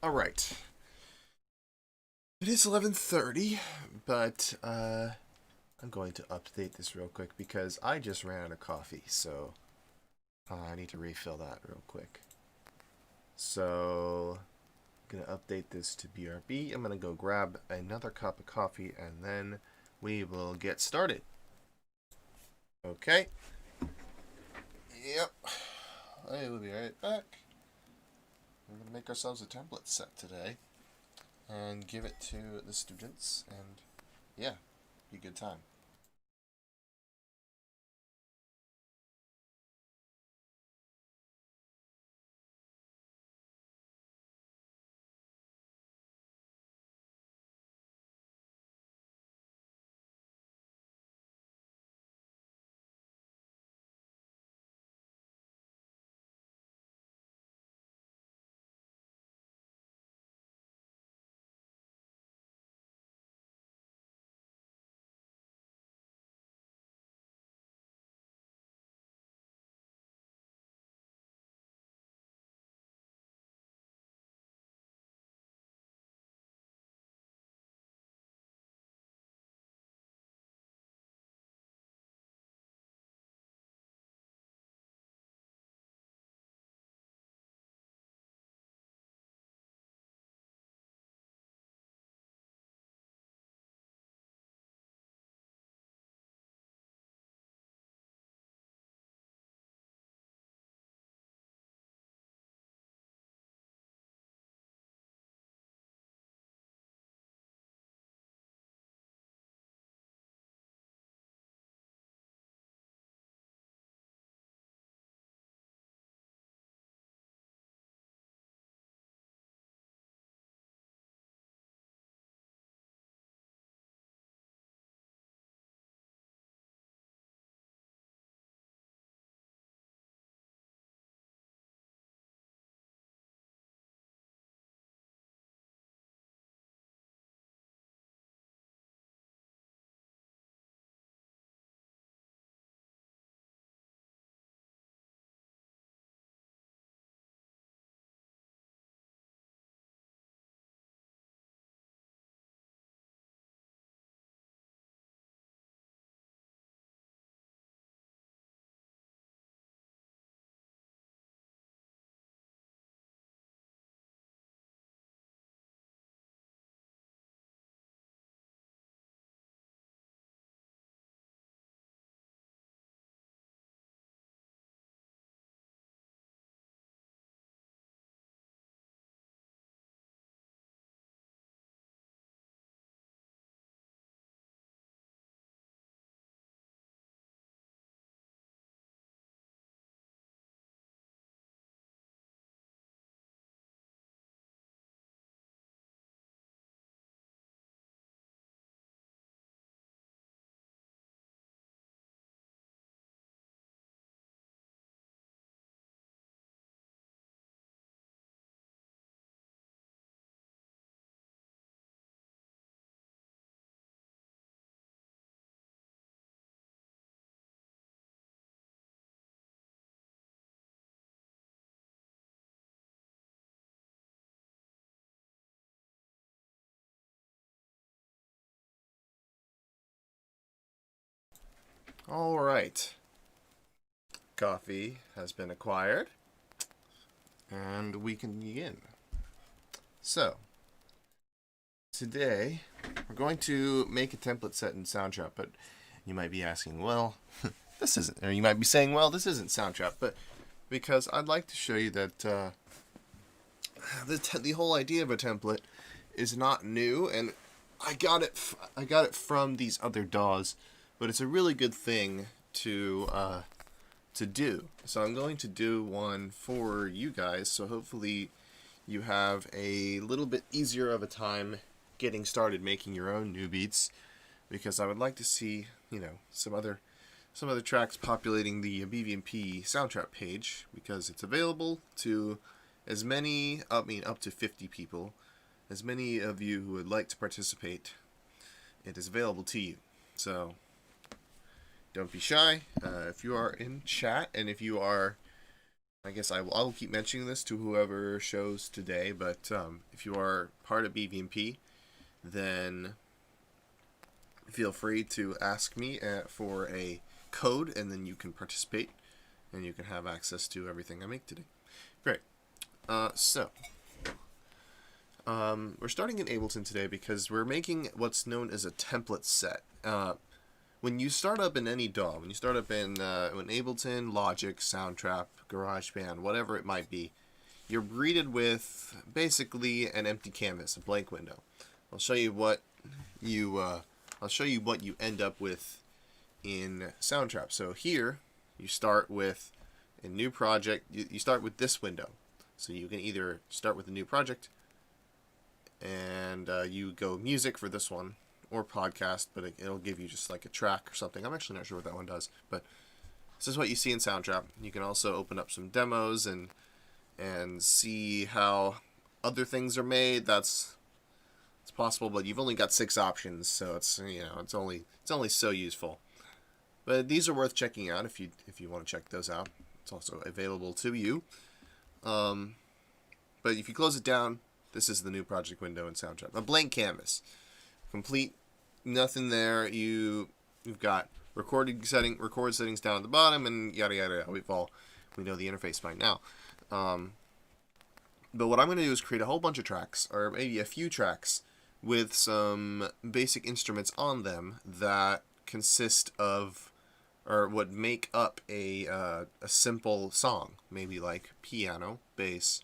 Alright. It is 11:30, but I'm going to update this real quick because I just ran out of coffee, so I need to refill that real quick. So I'm going to update this to BRB. I'm going to go grab another cup of coffee and then we will get started. Okay. Yep. I will be right back. We're going to make ourselves a template set today and give it to the students, and yeah, be a good time. All right. Coffee has been acquired, and we can begin. So, today we're going to make a template set in Soundtrap, but you might be asking, well, this isn't, or you might be saying, well, this isn't Soundtrap, but because I'd like to show you that the whole idea of a template is not new, and I got it from these other DAWs, but it's a really good thing to do. So I'm going to do one for you guys, so hopefully you have a little bit easier of a time getting started making your own new beats, because I would like to see, some other tracks populating the BVMP Soundtrap page, because it's available to as many, up to 50 people, as many of you who would like to participate. It is available to you. So don't be shy. If you are in chat, and if you are I guess I will keep mentioning this to whoever shows today, but if you are part of BVMP, then feel free to ask me for a code, and then you can participate, and you can have access to everything I make today. Great. We're starting in Ableton today because we're making what's known as a template set. When you start up in any DAW, when you start up in Ableton, Logic, Soundtrap, GarageBand, whatever it might be, you're greeted with basically an empty canvas, a blank window. I'll show you what you end up with in Soundtrap. So here, you start with a new project. You start with this window. So you can either start with a new project, and you go music for this one, or podcast, but it'll give you just like a track or something. I'm actually not sure what that one does, but this is what you see in Soundtrap. You can also open up some demos and see how other things are made. It's possible, but you've only got 6 options, so it's only so useful. But these are worth checking out if you want to check those out. It's also available to you. But if you close it down, this is the new project window in Soundtrap. A blank canvas. Complete, nothing there. You've got record settings down at the bottom, and yada yada yada. We know the interface by now. But what I'm going to do is create a whole bunch of tracks, or maybe a few tracks, with some basic instruments on them that consist of, or would make up a simple song. Maybe like piano, bass,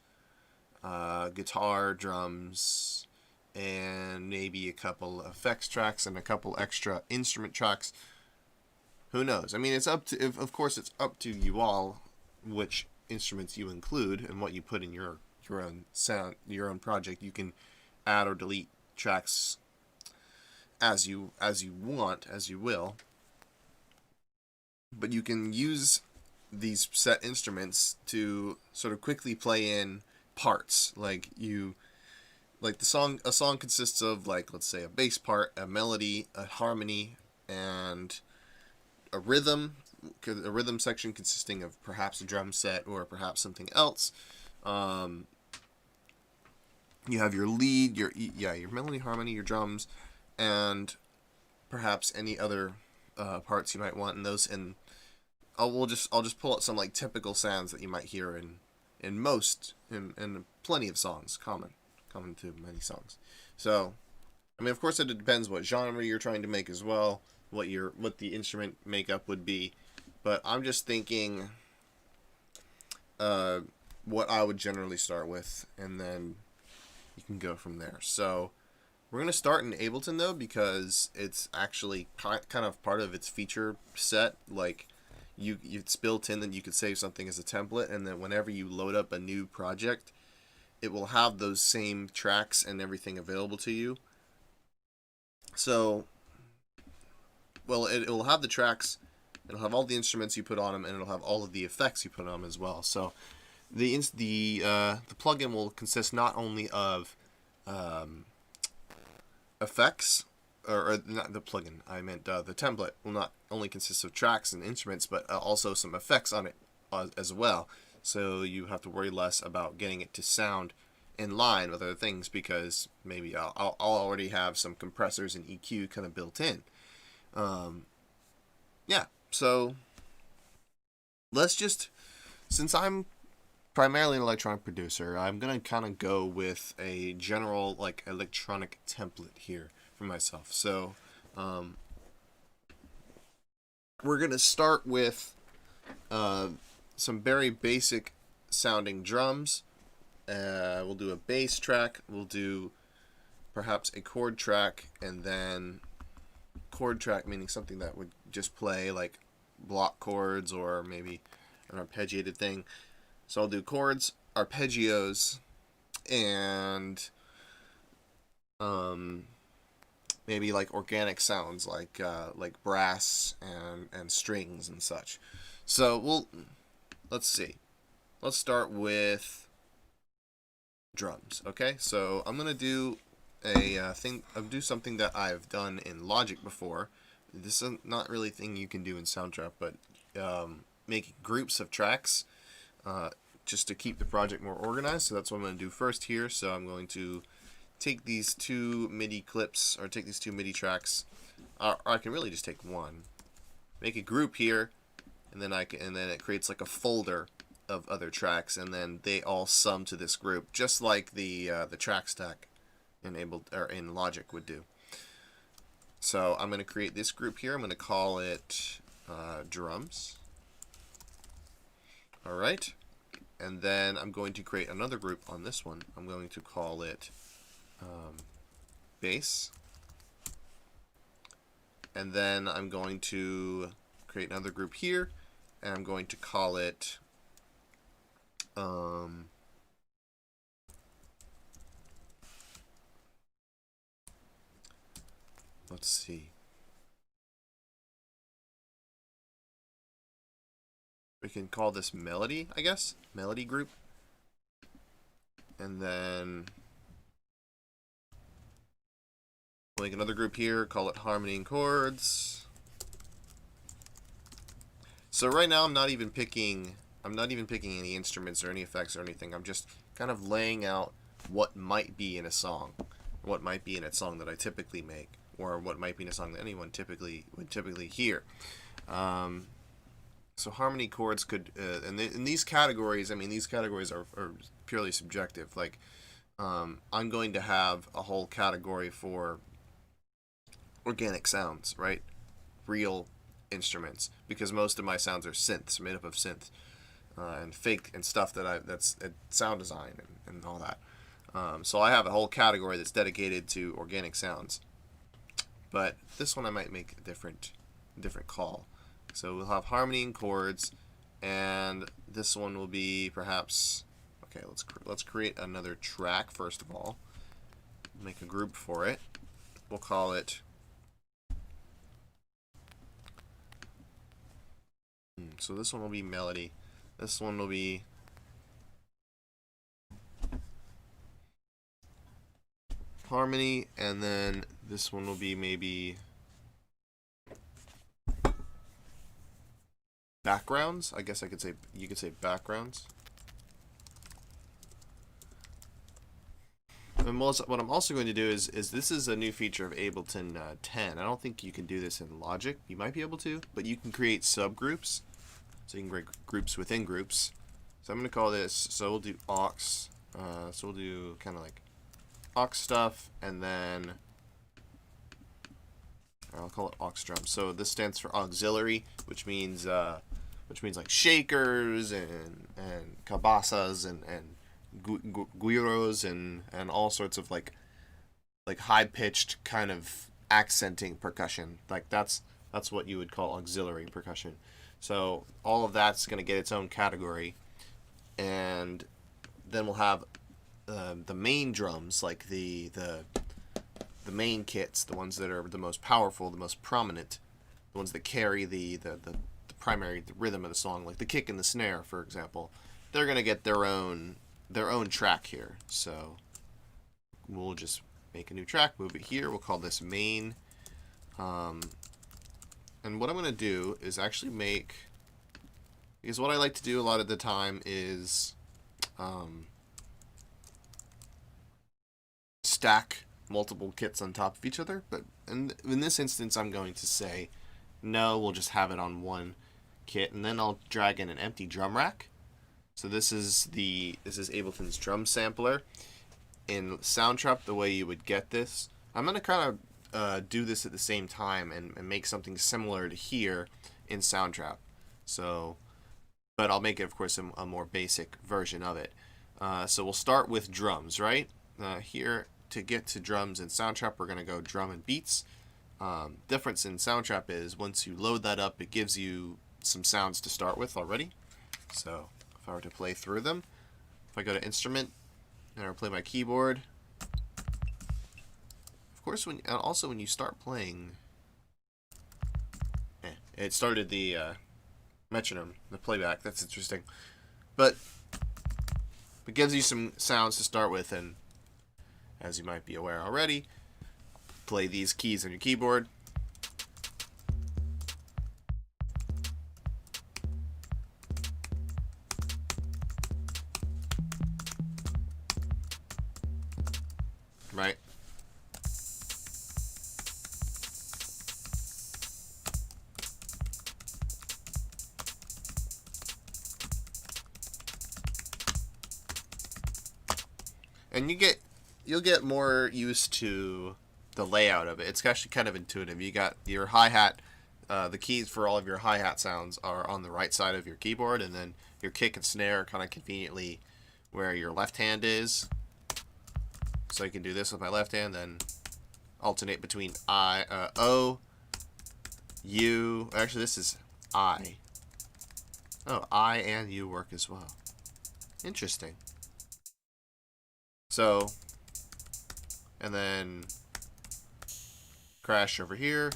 guitar, drums, and maybe a couple effects tracks and a couple extra instrument tracks. Who knows? I mean, of course it's up to you all which instruments you include and what you put in your own sound, your own project. You can add or delete tracks as you want, as you will. But you can use these set instruments to sort of quickly play in parts. A song consists of, like, let's say a bass part, a melody, a harmony, and a rhythm section consisting of perhaps a drum set or perhaps something else. You have your lead, your melody, harmony, your drums, and perhaps any other parts you might want in those. And I'll just pull out some like typical sounds that you might hear in plenty of songs, common to many songs. So, I mean, of course, it depends what genre you're trying to make as well, what the instrument makeup would be. But I'm just thinking what I would generally start with, and then you can go from there. So we're going to start in Ableton, though, because it's actually kind of part of its feature set. Like, it's built in that you could save something as a template, and then whenever you load up a new project, it will have those same tracks and everything available to you. So, well, it will have the tracks, it'll have all the instruments you put on them, and it'll have all of the effects you put on them as well. So the plugin will consist not only of effects, or not the plugin, I meant the template will not only consist of tracks and instruments, but also some effects on it as well. So you have to worry less about getting it to sound in line with other things, because maybe I'll already have some compressors and EQ kind of built in. Yeah, so let's just, since I'm primarily an electronic producer, I'm going to kind of go with a general like electronic template here for myself. So we're going to start with some very basic sounding drums. We'll do a bass track, we'll do perhaps a chord track, and then chord track meaning something that would just play like block chords or maybe an arpeggiated thing. So I'll do chords, arpeggios, and maybe like organic sounds like brass and strings and such. So let's see. Let's start with drums. Okay, so I'm gonna do I'll do something that I've done in Logic before. This is not really a thing you can do in Soundtrap, but making groups of tracks just to keep the project more organized. So that's what I'm going to do first here. So I'm going to take these two MIDI clips, or take these two MIDI tracks, or I can really just take one. Make a group here, and then it creates like a folder of other tracks, and then they all sum to this group, just like the track stack in Logic would do. So I'm going to create this group here. I'm going to call it drums. All right, and then I'm going to create another group on this one. I'm going to call it bass, and then I'm going to create another group here, and I'm going to call it let's see. We can call this melody, I guess. Melody group. And then we'll make another group here, call it harmony and chords. So right now I'm not even picking any instruments or any effects or anything. I'm just kind of laying out what might be in a song. What might be in a song that I typically make, or what might be in a song that anyone would typically hear. So harmony, chords could, and in these categories, I mean, these categories are purely subjective. Like, I'm going to have a whole category for organic sounds, right? Real instruments, because most of my sounds are synths, made up of synths, and fake and stuff that's sound design and all that. So I have a whole category that's dedicated to organic sounds. But this one I might make a different call. So we'll have harmony and chords, and this one will be perhaps, okay, let's create another track first of all. Make a group for it. We'll call it so this one will be melody. This one will be harmony, and then this one will be maybe backgrounds. I guess you could say backgrounds. And what I'm also going to do is this is a new feature of Ableton 10. I don't think you can do this in Logic. You might be able to, but you can create subgroups. So you can create groups within groups. So I'm going to call this, so we'll do aux. So we'll do kind of like aux stuff, and then I'll call it aux drum. So this stands for auxiliary, which means like shakers and cabasas and guiros and all sorts of like high pitched kind of accenting percussion. Like that's what you would call auxiliary percussion. So all of that's going to get its own category, and then we'll have the main drums, like the main kits, the ones that are the most powerful, the most prominent, the ones that carry the primary rhythm of the song, like the kick and the snare, for example. They're going to get their own track here. So we'll just make a new track, move it here. We'll call this main. And what I'm going to do is actually because what I like to do a lot of the time is stack multiple kits on top of each other. But in this instance, I'm going to say, no, we'll just have it on one kit, and then I'll drag in an empty drum rack. So this is Ableton's drum sampler. In Soundtrap, the way you would get this, I'm going to kind of do this at the same time and make something similar to here in Soundtrap. So, but I'll make it, of course, a more basic version of it. So we'll start with drums, right? Here, to get to drums in Soundtrap, we're going to go drum and beats. Difference in Soundtrap is once you load that up, it gives you some sounds to start with already. So if I were to play through them, if I go to instrument and I play my keyboard, of course, when you start playing, it started the metronome, the playback. That's interesting, but it gives you some sounds to start with, and as you might be aware already, play these keys on your keyboard. right? And you'll get more used to the layout of it. It's actually kind of intuitive. You got your hi-hat, the keys for all of your hi-hat sounds are on the right side of your keyboard, and then your kick and snare are kind of conveniently where your left hand is. So you can do this with my left hand, then alternate between O, U. Actually, this is I. Oh, I and U work as well. Interesting. So, and then crash over here.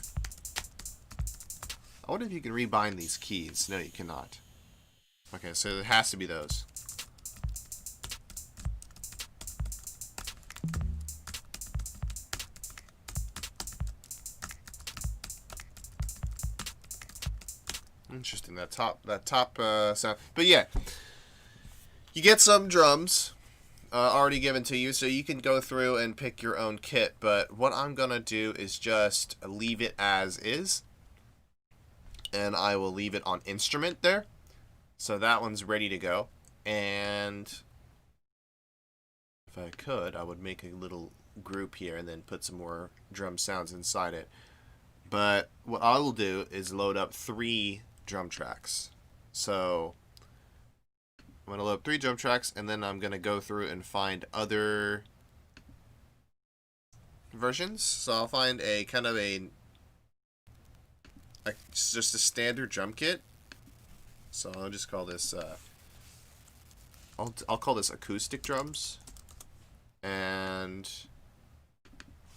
I wonder if you can rebind these keys. No, you cannot. Okay, so it has to be those. Interesting, that top sound. But yeah, you get some drums already given to you, so you can go through and pick your own kit. But what I'm gonna do is just leave it as is, and I will leave it on instrument there, so that one's ready to go. And if I could, I would make a little group here and then put some more drum sounds inside it. But what I will do is load up 3 drum tracks. So I'm going to load up 3 drum tracks, and then I'm going to go through and find other versions. So I'll find a kind of just a standard drum kit. So I'll just call this I'll call this acoustic drums, and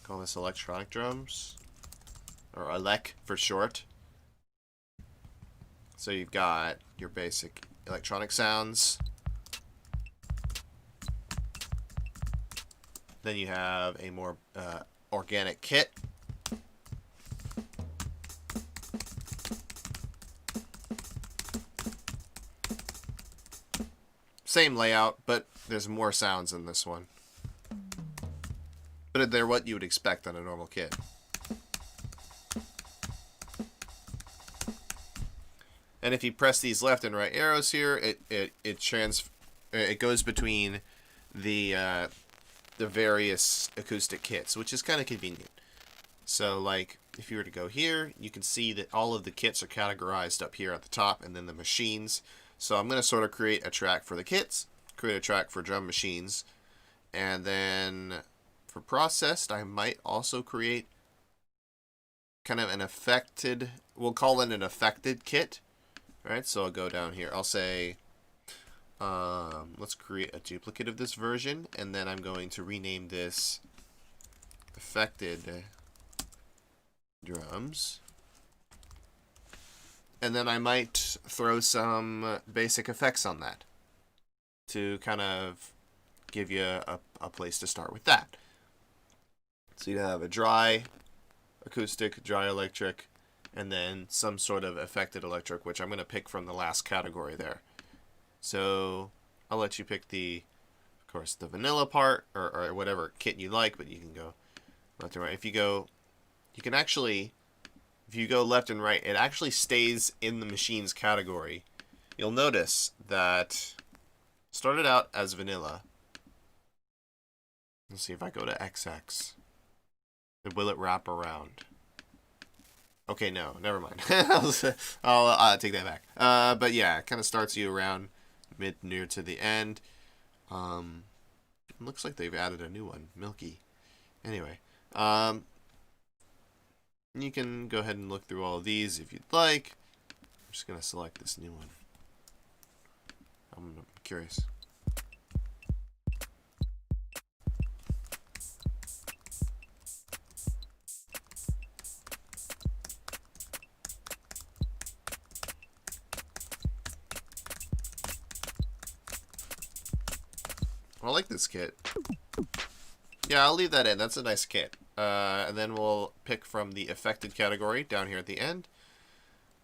call this electronic drums, or elec for short. So you've got your basic electronic sounds. Then you have a more organic kit. Same layout, but there's more sounds in this one. But they're what you would expect on a normal kit. And if you press these left and right arrows here, it goes between the various acoustic kits, which is kind of convenient. So like if you were to go here, you can see that all of the kits are categorized up here at the top, and then the machines. So I'm going to sort of create a track for the kits, create a track for drum machines, and then for processed, I might also create kind of an affected, we'll call it an affected kit. All right, so I'll go down here. I'll say, let's create a duplicate of this version, and then I'm going to rename this affected drums. And then I might throw some basic effects on that to kind of give you a place to start with that. So you have a dry acoustic, dry electric, and then some sort of affected electric, which I'm going to pick from the last category there. So I'll let you pick of course, the vanilla part, or whatever kit you like, but you can go left and right. If you go left and right, it actually stays in the machines category. You'll notice that started out as vanilla. Let's see if I go to XX. Will it wrap around? Okay, no, never mind. I'll take that back. But yeah, it kind of starts you around near to the end. It looks like they've added a new one, Milky. Anyway, you can go ahead and look through all of these if you'd like. I'm just going to select this new one. I'm curious. I like this kit. Yeah, I'll leave that in. That's a nice kit. And then we'll pick from the affected category down here at the end.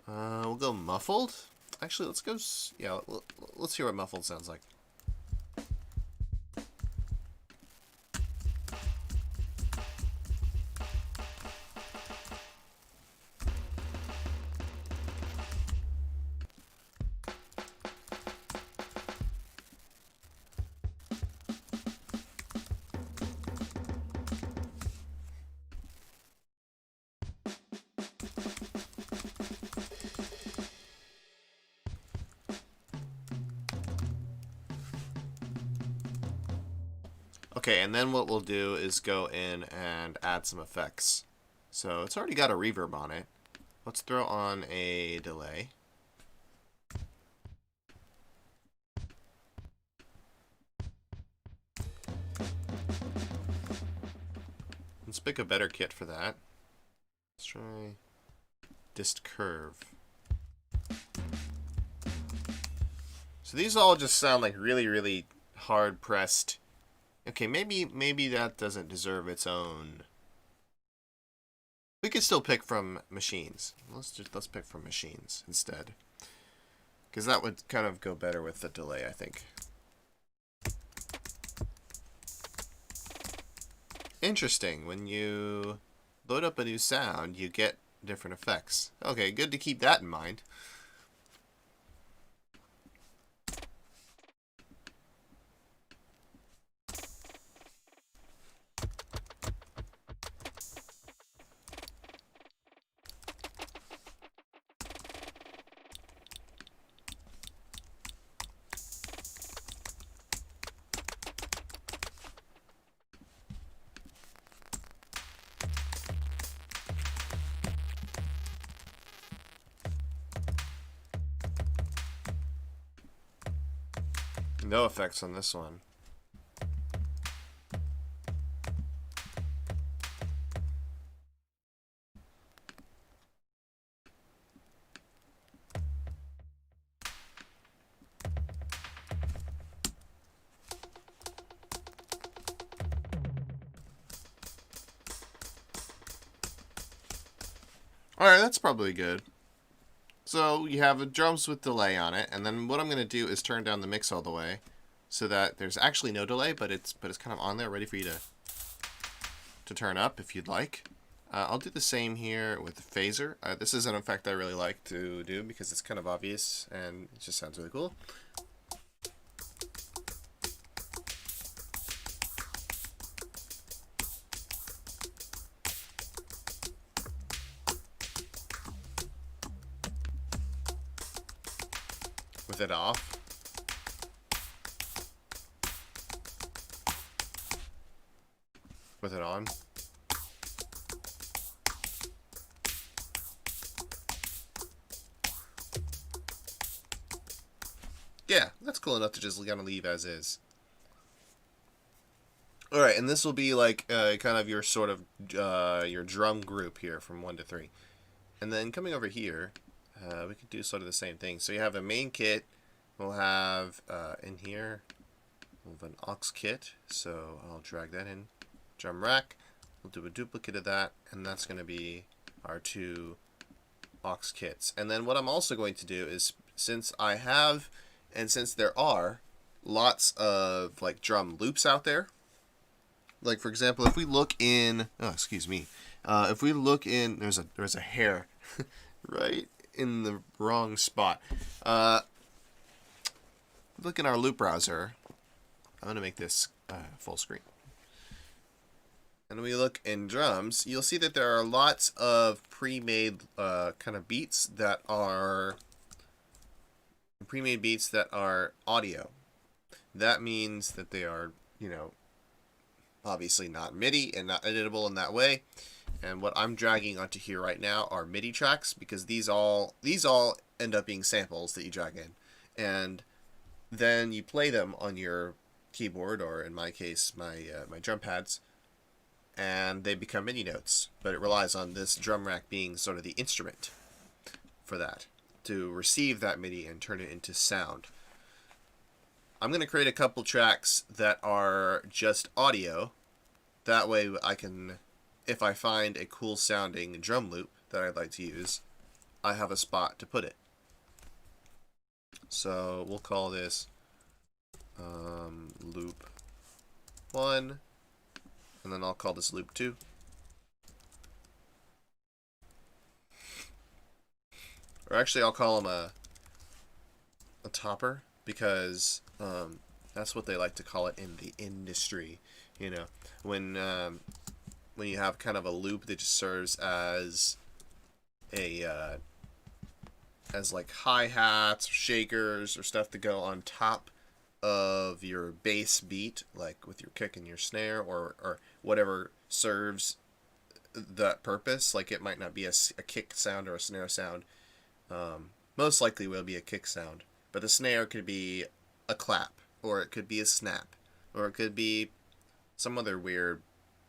We'll go muffled. Actually, let's go. Yeah, let's hear what muffled sounds like. Okay, and then what we'll do is go in and add some effects. So it's already got a reverb on it. Let's throw on a delay. Let's pick a better kit for that. Let's try dist curve. So these all just sound like really, really hard pressed. Okay, maybe that doesn't deserve its own. We could still pick from machines. Let's pick from machines instead, because that would kind of go better with the delay, I think. Interesting. When you load up a new sound, you get different effects. Okay, good to keep that in mind. No effects on this one. Alright, that's probably good. So you have a drums with delay on it, and then what I'm going to do is turn down the mix all the way so that there's actually no delay, but it's kind of on there, ready for you to turn up if you'd like. I'll do the same here with the phaser. This is an effect I really like to do because it's kind of obvious and it just sounds really cool. With it off. With it on. Yeah, that's cool enough to just kind of leave as is. Alright, and this will be like kind of your sort of your drum group here from 1 to 3. And then coming over here, we could do sort of the same thing. So you have a main kit. We'll have in here, we'll have an aux kit. So I'll drag that in. Drum rack. We'll do a duplicate of that, and that's going to be our 2 aux kits. And then what I'm also going to do is, since I have, and since there are lots of like drum loops out there, like for example, if we look in, oh excuse me, if we look in, there's a hair right in the wrong spot. Look in our loop browser. I'm going to make this full screen. And when we look in drums, you'll see that there are lots of pre-made kind of beats that are audio. That means that they are, you know, obviously not MIDI and not editable in that way. And what I'm dragging onto here right now are MIDI tracks, because these all end up being samples that you drag in, and then you play them on your keyboard, or in my case, my drum pads, and they become MIDI notes. But it relies on this drum rack being sort of the instrument for that, to receive that MIDI and turn it into sound. I'm going to create a couple tracks that are just audio. That way I can, if I find a cool sounding drum loop that I'd like to use, I have a spot to put it. So we'll call this loop 1, and then I'll call this loop 2. Or actually I'll call them a topper, because that's what they like to call it in the industry. You know, when you have kind of a loop that just serves as a as like hi-hats or shakers or stuff to go on top of your bass beat, like with your kick and your snare, or whatever serves that purpose. Like it might not be a kick sound or a snare sound. Most likely will be a kick sound, but the snare could be a clap, or it could be a snap, or it could be some other weird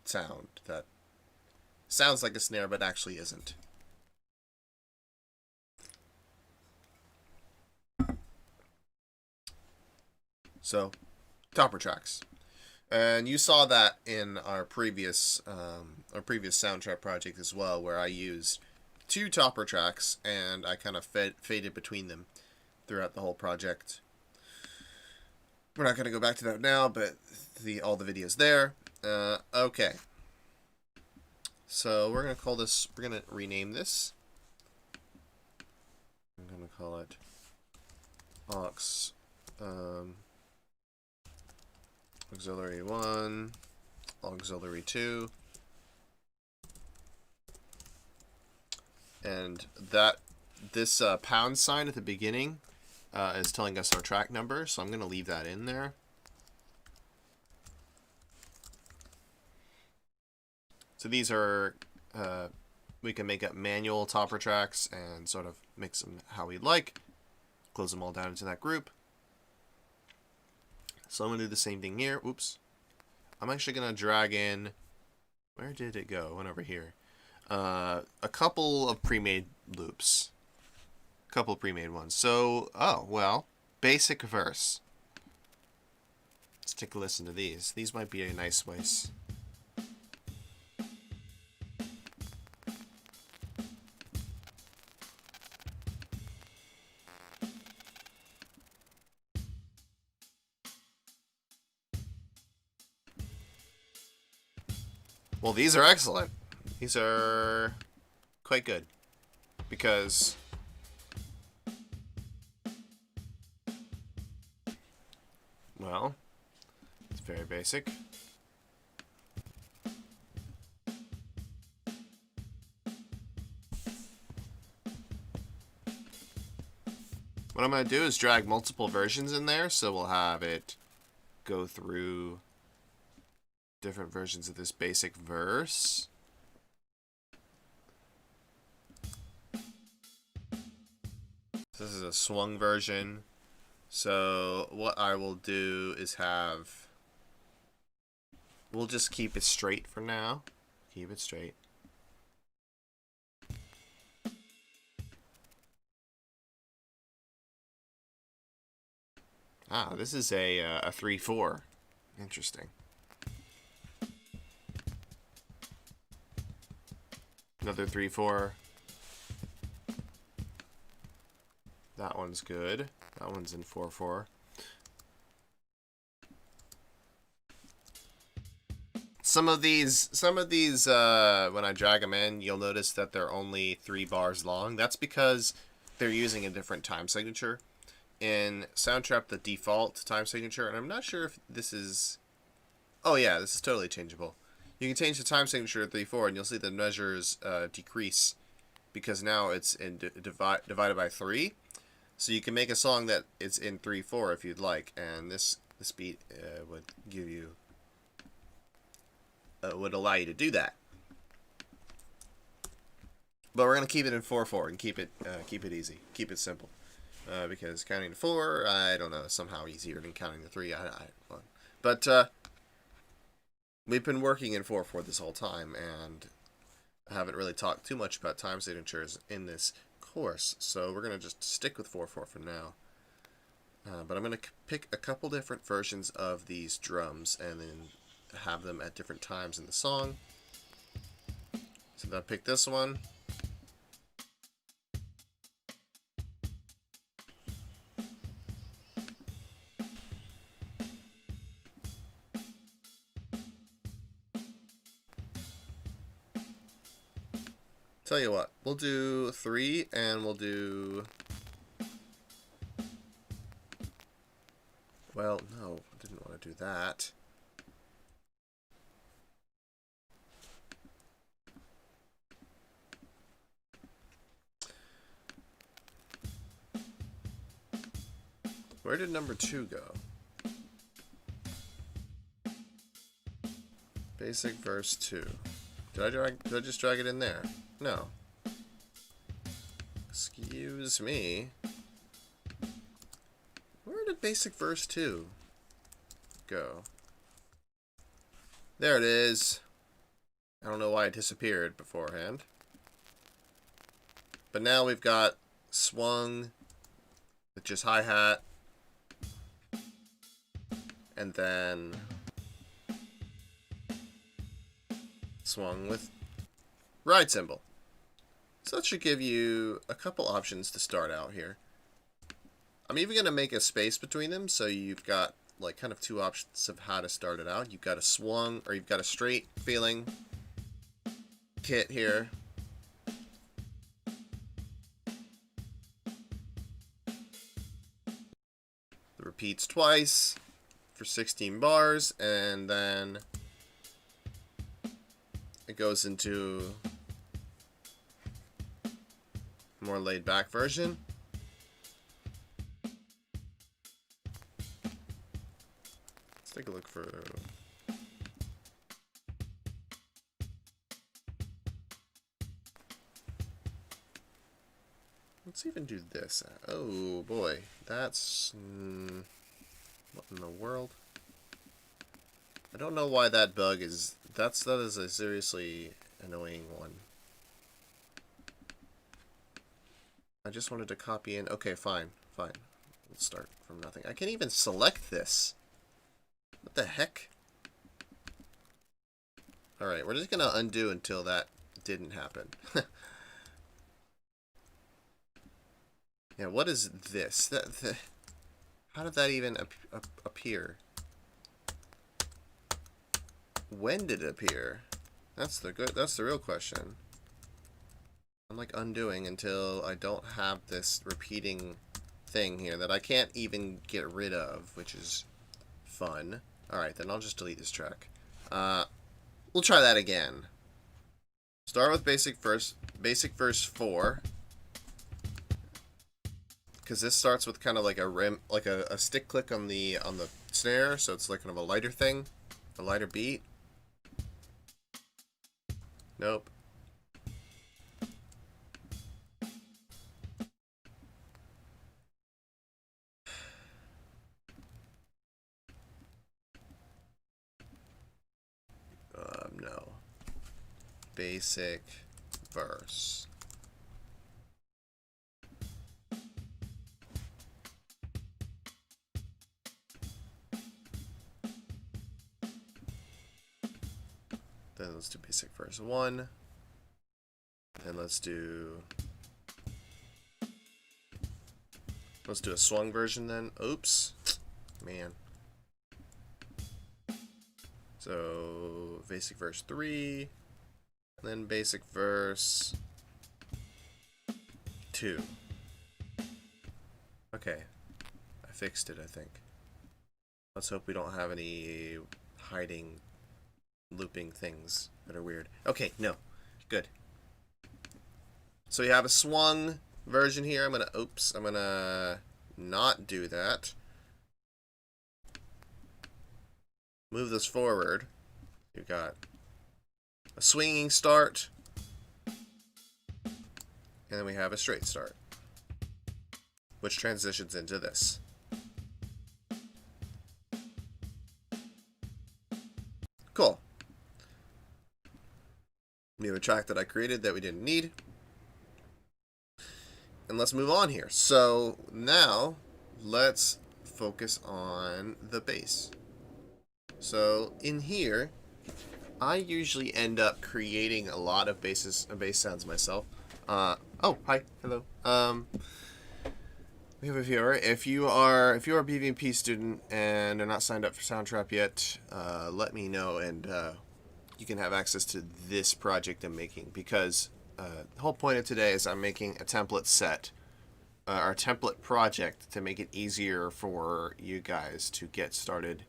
sound that sounds like a snare but actually isn't. So, topper tracks. And you saw that in our previous Soundtrap project as well, where I used 2 topper tracks and I kind of faded between them throughout the whole project. We're not going to go back to that now, but all the videos there. Okay. So we're going to call this, we're going to rename this. I'm going to call it aux. Auxiliary 1, auxiliary 2, and this pound sign at the beginning is telling us our track number, so I'm going to leave that in there. So these are, we can make up manual topper tracks and sort of mix them how we'd like, close them all down into that group. So I'm going to do the same thing here. Oops. I'm actually going to drag in... Where did it go? It went over here. A couple of pre-made loops. A couple of pre-made ones. So, oh, well, basic verse. Let's take a listen to these. These might be a nice ways. Well, these are excellent. These are quite good. Because... well, it's very basic. What I'm going to do is drag multiple versions in there, so we'll have it go through different versions of this basic verse. This is a swung version. So what I will do is we'll just keep it straight for now. Keep it straight. Ah, this is a 3/4. Interesting. Another 3/4. That one's good. That one's in 4/4. Some of these, when I drag them in, you'll notice that they're only 3 bars long. That's because they're using a different time signature. In Soundtrap, the default time signature, and I'm not sure if this is... oh yeah, this is totally changeable. You can change the time signature to 3/4, and you'll see the measures decrease because now it's in divided by 3. So you can make a song that it's in 3/4 if you'd like, and this beat would give you would allow you to do that. But we're gonna keep it in 4/4 and keep it easy, keep it simple, because counting to 4, I don't know, somehow easier than counting to 3. But we've been working in 4/4 this whole time, and I haven't really talked too much about time signatures in this course, so we're going to just stick with 4/4 for now. But I'm going to pick a couple different versions of these drums and then have them at different times in the song. So then I pick this one. Tell you what, we'll do 3 and we'll do... well, no, I didn't want to do that. Where did number 2 go? Basic verse 2. Did I just drag it in there? No. Excuse me. Where did basic verse 2 go? There it is. I don't know why it disappeared beforehand. But now we've got swung with just hi-hat. And then swung with ride cymbal. So that should give you a couple options to start out here. I'm even going to make a space between them, so you've got like kind of two options of how to start it out. You've got a swung, or you've got a straight feeling kit here. It repeats twice for 16 bars, and then it goes into a more laid back version. Let's take a look for... Let's even do this. Oh boy, that's... what in the world? I don't know why that bug is... That is a seriously annoying one. I just wanted to copy in... Okay, fine. Fine. Let's start from nothing. I can't even select this. What the heck? Alright, we're just going to undo until that didn't happen. Yeah, what is this? How did that even appear? When did it appear? That's the real question. I'm like undoing until I don't have this repeating thing here that I can't even get rid of, which is fun. Alright, then I'll just delete this track. We'll try that again. Start with basic verse 4. Because this starts with kind of like a rim, like a stick click on the snare, so it's like kind of a lighter thing, a lighter beat. Nope. No. Basic verse. Then let's do basic verse 1. And let's do a swung version then. Oops. Man. So basic verse 3. And then basic verse 2. Okay. I fixed it, I think. Let's hope we don't have any hiding looping things that are weird. Okay, no. Good. So you have a swung version here. I'm gonna not do that. Move this forward. You've got a swinging start. And then we have a straight start, which transitions into this. Cool. We have a track that I created that we didn't need. And let's move on here. So now let's focus on the bass. So in here, I usually end up creating a lot of bass sounds myself. Oh, hi, hello. We have a viewer. If you are a BVMP student and are not signed up for Soundtrap yet, let me know, and you can have access to this project I'm making, because the whole point of today is I'm making a template set, or a template project, to make it easier for you guys to get started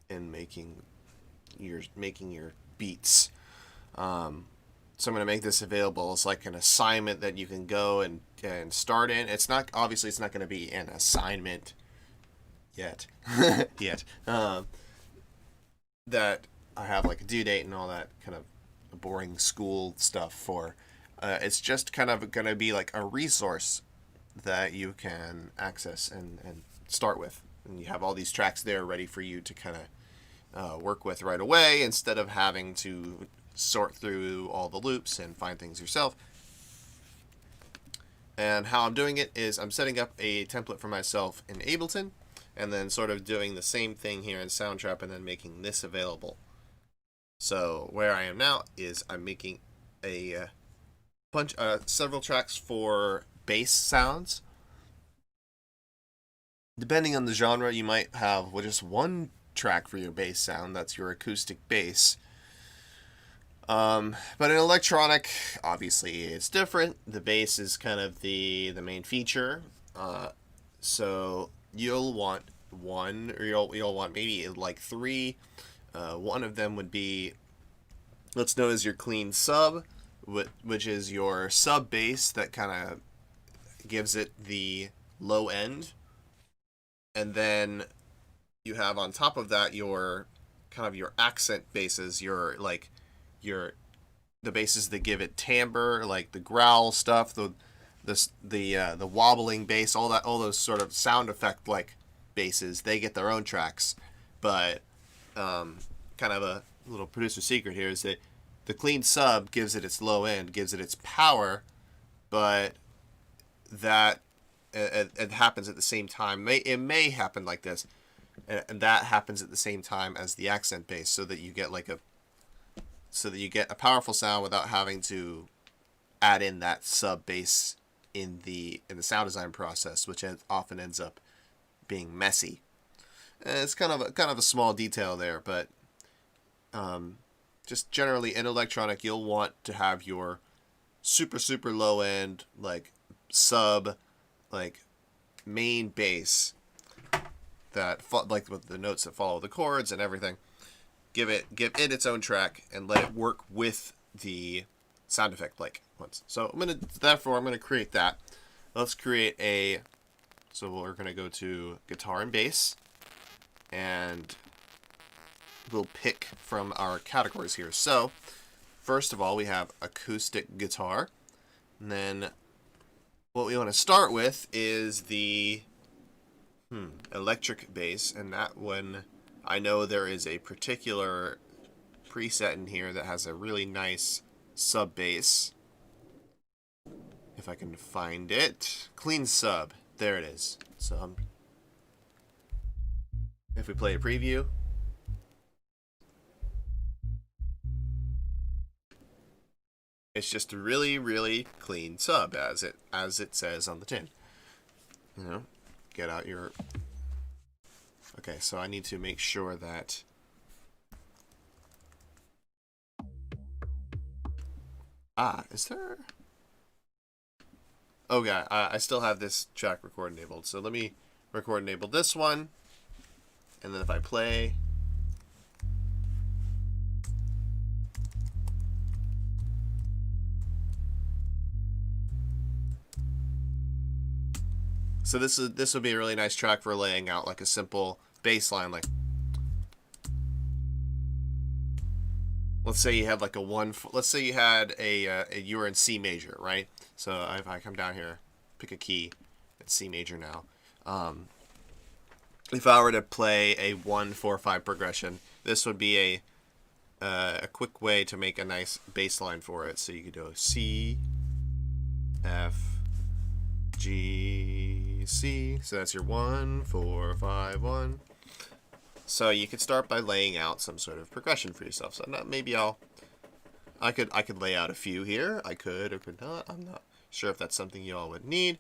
in making your beats. So I'm going to make this available as like an assignment that you can go and start in. It's not, obviously it's not going to be an assignment yet, that I have like a due date and all that kind of boring school stuff for. It's just kind of going to be like a resource that you can access and start with. And you have all these tracks there ready for you to kind of work with right away instead of having to sort through all the loops and find things yourself. And how I'm doing it is I'm setting up a template for myself in Ableton and then sort of doing the same thing here in Soundtrap and then making this available. So where I am now is I'm making a several tracks for bass sounds. Depending on the genre, you might have just one track for your bass sound. That's your acoustic bass. But in electronic, obviously it's different. The bass is kind of the main feature. So you'll want one, or you'll want maybe like three. One of them would be what's known as your clean sub, which is your sub bass that kind of gives it the low end. And then you have on top of that your kind of your accent basses, the basses that give it timbre, like the growl stuff, the wobbling bass, all those sort of sound effect like basses, they get their own tracks. But kind of a little producer secret here is that the clean sub gives it its low end, gives it its power, but that it happens at the same time. It may happen like this, and that happens at the same time as the accent bass, so that you get a powerful sound without having to add in that sub bass in the sound design process, which often ends up being messy. And it's kind of a small detail there, but just generally in electronic, you'll want to have your super low end like sub like main bass that like with the notes that follow the chords and everything. Give it its own track and let it work with the sound effect like once. So I'm gonna create that. Let's create so we're gonna go to guitar and bass, and we'll pick from our categories here. So first of all, we have acoustic guitar, and then what we want to start with is the electric bass, and that one I know there is a particular preset in here that has a really nice sub bass. If I can find it, clean sub, there it is. So if we play a preview, it's just a really clean sub, as it says on the tin. Get out your. Okay, so I need to make sure that. Is there? Oh yeah, I still have this track record enabled. So let me record enable this one, and then if I play. So this would be a really nice track for laying out like a simple bass line. Like, let's say you had like let's say you had you were in C major, right? So if I come down here, pick a key, it's C major now. If I were to play a 1-4-5 progression, this would be a quick way to make a nice bass line for it. So you could go C, F, G, C. So that's your 1-4-5-1. So you could start by laying out some sort of progression for yourself. So maybe I could lay out a few here. I could or could not. I'm not sure if that's something you all would need,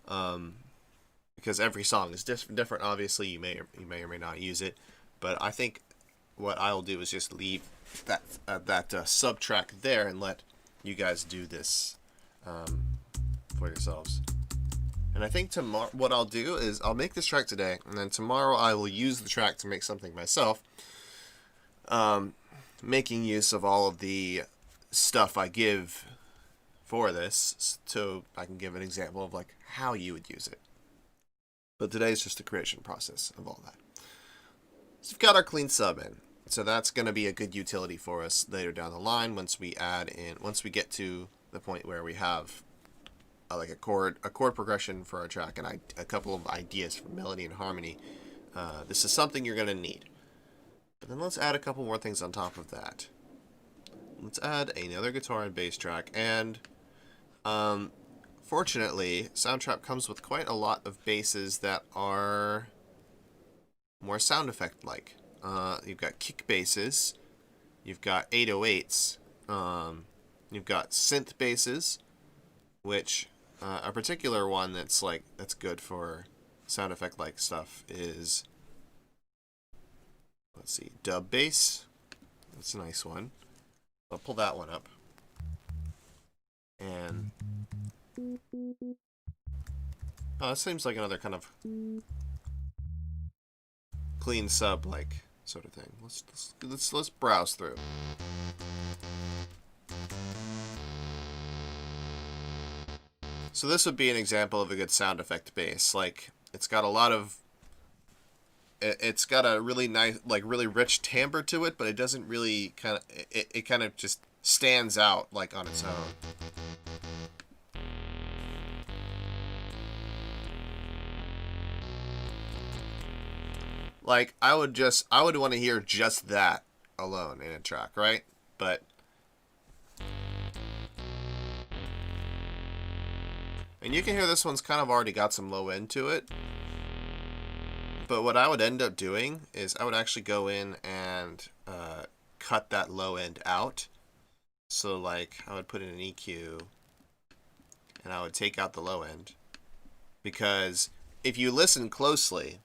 because every song is different. Obviously, you may or may not use it, but I think what I'll do is just leave that sub track there and let you guys do this for yourselves. And I think tomorrow, what I'll do is I'll make this track today, and then tomorrow I will use the track to make something myself, making use of all of the stuff I give for this, so I can give an example of like how you would use it. But today is just the creation process of all that. So we've got our clean sub in. So that's going to be a good utility for us later down the line once we get to the point where we have like a chord progression for our track and a couple of ideas for melody and harmony. This is something you're going to need. But then let's add a couple more things on top of that. Let's add another guitar and bass track, and fortunately, Soundtrap comes with quite a lot of basses that are more sound effect like. You've got kick basses, you've got 808s, you've got synth basses, which a particular one that's good for sound effect like stuff is, let's see, dub bass. That's a nice one. I'll pull that one up. And it seems like another kind of clean sub like sort of thing. Let's browse through. So this would be an example of a good sound effect bass. Like, it's got a really nice, like really rich timbre to it, but it doesn't really it kind of just stands out like on its own. Like, I would want to hear just that alone in a track, right? But and you can hear this one's kind of already got some low end to it. But what I would end up doing is I would actually go in and cut that low end out. So like I would put in an EQ and I would take out the low end. Because if you listen closely,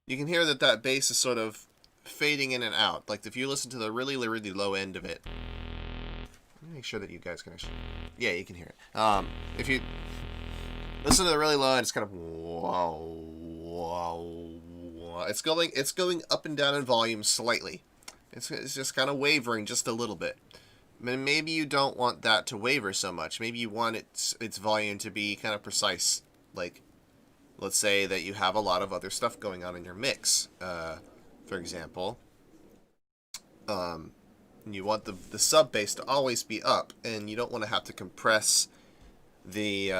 you can hear that bass is sort of fading in and out. Like if you listen to the really, really low end of it. Let me make sure that you guys can actually... Yeah, you can hear it. If you listen to the really low end, it's kind of... It's going up and down in volume slightly. It's just kind of wavering just a little bit. Maybe you don't want that to waver so much. Maybe you want its volume to be kind of precise. Like, let's say that you have a lot of other stuff going on in your mix. For example, you want the sub bass to always be up, and you don't want to have to compress the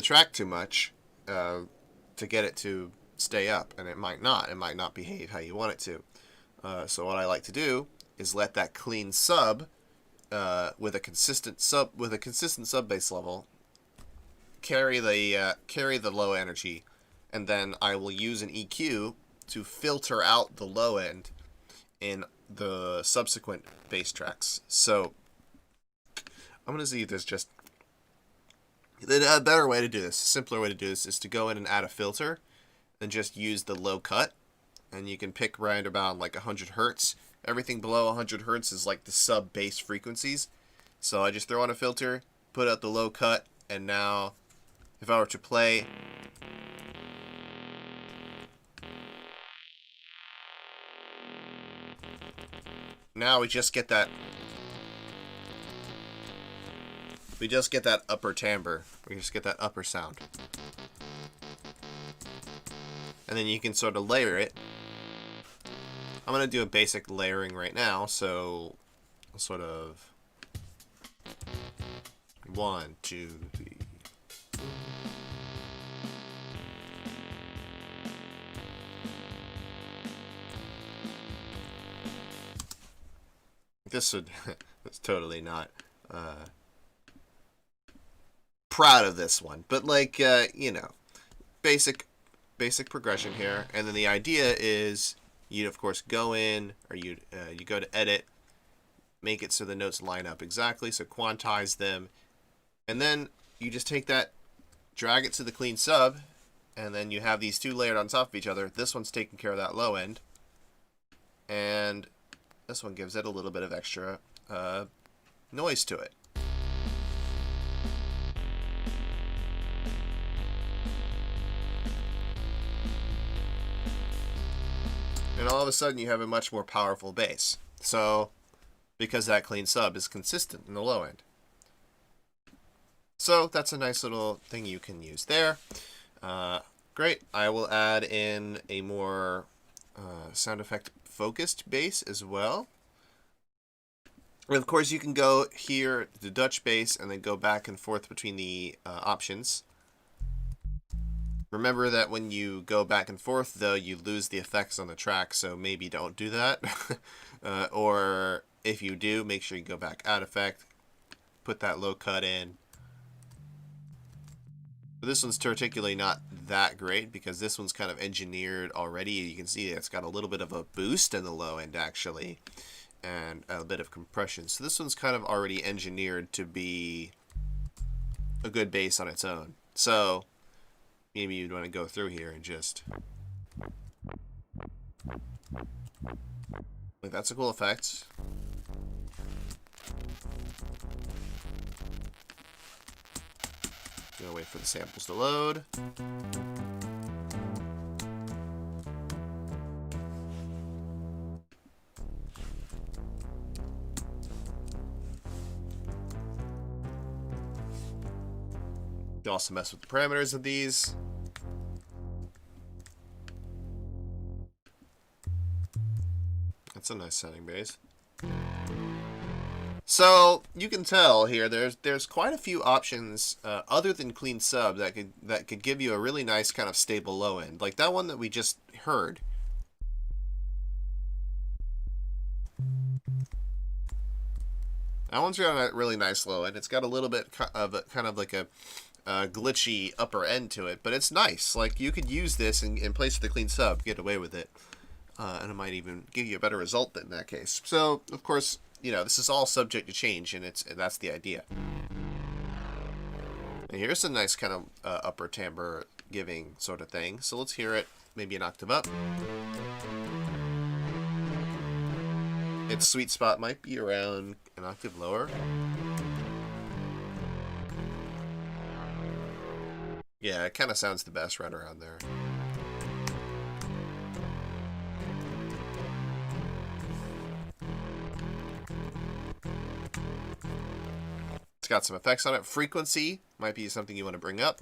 track too much to get it to stay up, and it might not behave how you want it to. So what I like to do is let that clean sub with a consistent sub bass level carry the low energy, and then I will use an EQ to filter out the low end in the subsequent bass tracks. So I'm gonna see if there's just a better way to do this. A simpler way to do this is to go in and add a filter and just use the low cut, and you can pick right about like 100 hertz. Everything below 100 hertz is like the sub bass frequencies. So I just throw on a filter, put out the low cut, and now if I were to play, now we just get that upper timbre. We just get that upper sound. And then you can sort of layer it. I'm going to do a basic layering right now, so I'll sort of 1, 2, 3. This would that's totally not proud of this one, but like you know, basic progression here, and then the idea is you'd of course go in, or you go to edit, make it so the notes line up exactly, so quantize them, and then you just take that, drag it to the clean sub, and then you have these two layered on top of each other. This one's taking care of that low end, and this one gives it a little bit of extra noise to it. And all of a sudden you have a much more powerful bass. So, because that clean sub is consistent in the low end. So that's a nice little thing you can use there. Great. I will add in a more sound effect focused bass as well. And of course, you can go here to Dutch bass and then go back and forth between the options. Remember that when you go back and forth, though, you lose the effects on the track, so maybe don't do that. Or if you do, make sure you go back Add Effect, put that low cut in. But this one's particularly not that great because this one's kind of engineered already. You can see it's got a little bit of a boost in the low end, actually, and a bit of compression. So this one's kind of already engineered to be a good bass on its own. So maybe you'd want to go through here and just... like, that's a cool effect. Gonna wait for the samples to load. You also mess with the parameters of these. That's a nice sounding bass. So you can tell here there's quite a few options other than clean sub that could give you a really nice kind of stable low end, like that one that we just heard. That one's got a really nice low end. It's got a little bit of a, kind of like a glitchy upper end to it, but it's nice. Like, you could use this in place of the clean sub, get away with it, and it might even give you a better result in that case. So, of course, you know, this is all subject to change, and that's the idea. And here's a nice kind of upper timbre giving sort of thing. So let's hear it maybe an octave up. Its sweet spot might be around an octave lower. Yeah, it kind of sounds the best right around there. It's got some effects on it. Frequency might be something you want to bring up.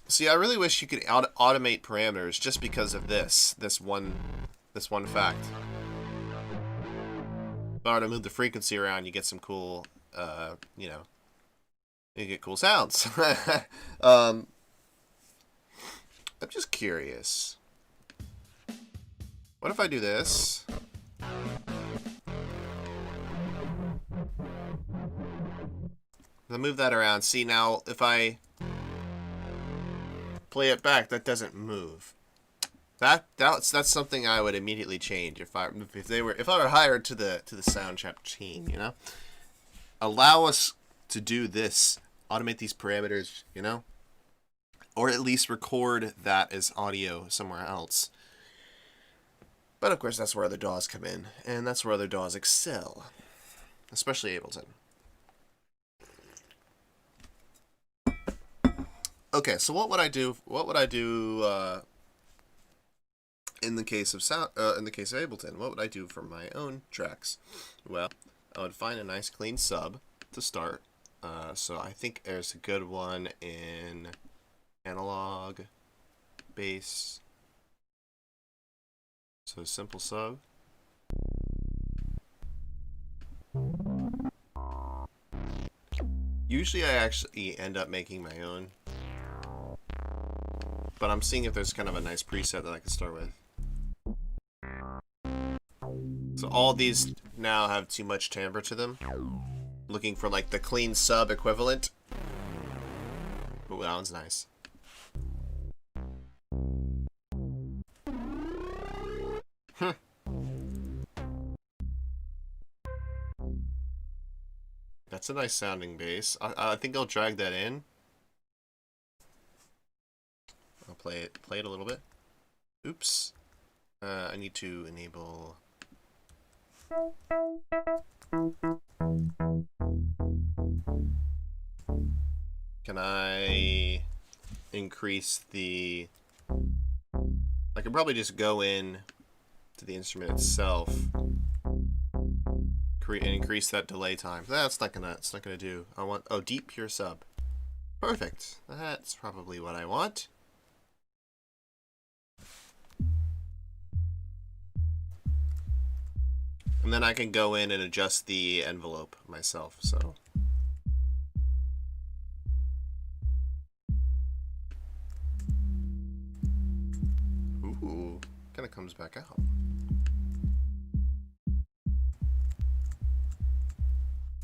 See, I really wish you could automate parameters just because of this one fact. If I were to move the frequency around, you get some cool, you know, you get cool sounds. I'm just curious. What if I do this? I'll move that around. See, now if I play it back, that doesn't move. That's something I would immediately change if I were hired to the Soundtrap team, you know? Allow us to do this, automate these parameters, you know? Or at least record that as audio somewhere else. But of course, that's where other DAWs come in, and that's where other DAWs excel, especially Ableton. Okay, so what would I do? What would I do in the case of Ableton? What would I do for my own tracks? Well, I would find a nice clean sub to start. So I think there's a good one in analog, bass. So simple sub. Usually I actually end up making my own, but I'm seeing if there's kind of a nice preset that I can start with. So all these now have too much timbre to them. Looking for like the clean sub equivalent. Ooh, that one's nice. That's a nice sounding bass. I think I'll drag that in. I'll play it a little bit. Oops. I need to enable. Can I increase the... I can probably just go in to the instrument itself and increase that delay time. That's not gonna do. I want deep pure sub. Perfect. That's probably what I want. And then I can go in and adjust the envelope myself. So ooh, kind of comes back out.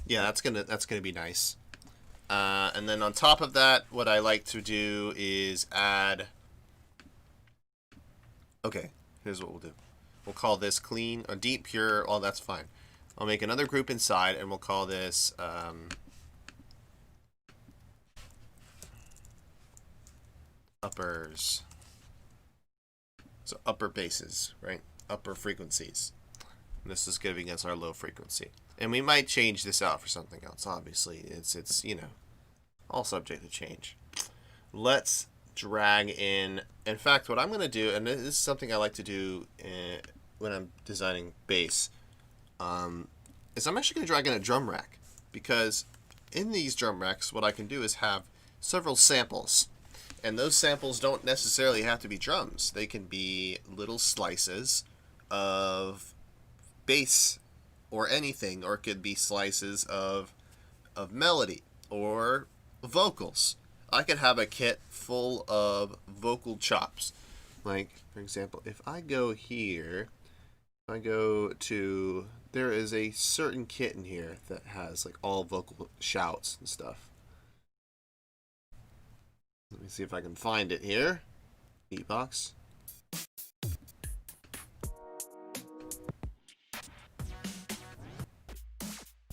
Yeah, that's gonna be nice. And then on top of that, what I like to do is add... Okay, here's what we'll do. We'll call this clean or deep pure. Oh, that's fine. I'll make another group inside, and we'll call this uppers. So upper basses, right? Upper frequencies. And this is giving us our low frequency. And we might change this out for something else. Obviously, it's you know, all subject to change. Let's drag in. In fact, what I'm going to do, and this is something I like to do when I'm designing bass, is I'm actually going to drag in a drum rack, because in these drum racks, what I can do is have several samples, and those samples don't necessarily have to be drums. They can be little slices of bass or anything, or it could be slices of melody or vocals. I could have a kit full of vocal chops. Like, for example, if I go here, if I go to, there is a certain kit in here that has like all vocal shouts and stuff. Let me see if I can find it here. Beatbox.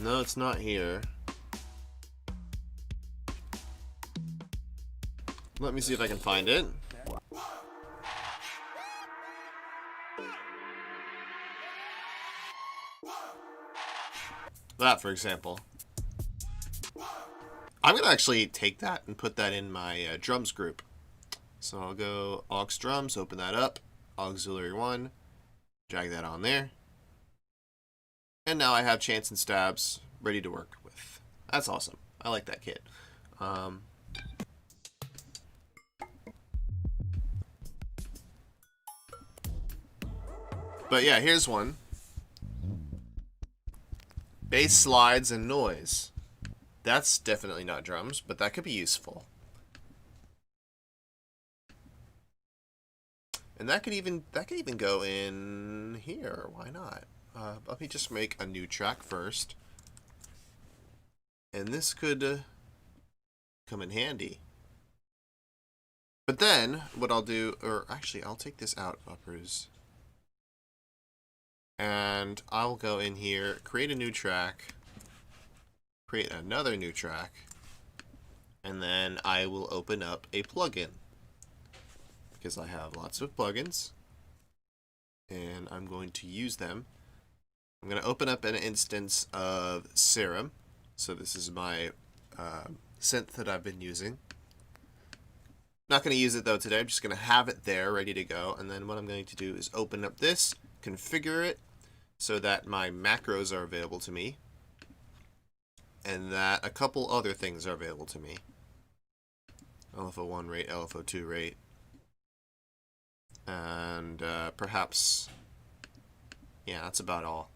No, it's not here. Let me see if I can find it. That, for example. I'm going to actually take that and put that in my drums group. So I'll go aux drums, open that up, auxiliary 1, drag that on there. And now I have chants and stabs ready to work with. That's awesome. I like that kit. But yeah, here's one. Bass slides and noise. That's definitely not drums, but that could be useful. And that could even go in here. Why not? Let me just make a new track first. And this could come in handy. But then, what I'll do, or actually, I'll take this out, uppers. And I'll go in here, create a new track, create another new track, and then I will open up a plugin, because I have lots of plugins, and I'm going to use them. I'm going to open up an instance of Serum. So this is my synth that I've been using. Not going to use it though today. I'm just going to have it there ready to go. And then what I'm going to do is open up this, configure it so that my macros are available to me, and that a couple other things are available to me. LFO1 rate, LFO2 rate, and perhaps, yeah, that's about all.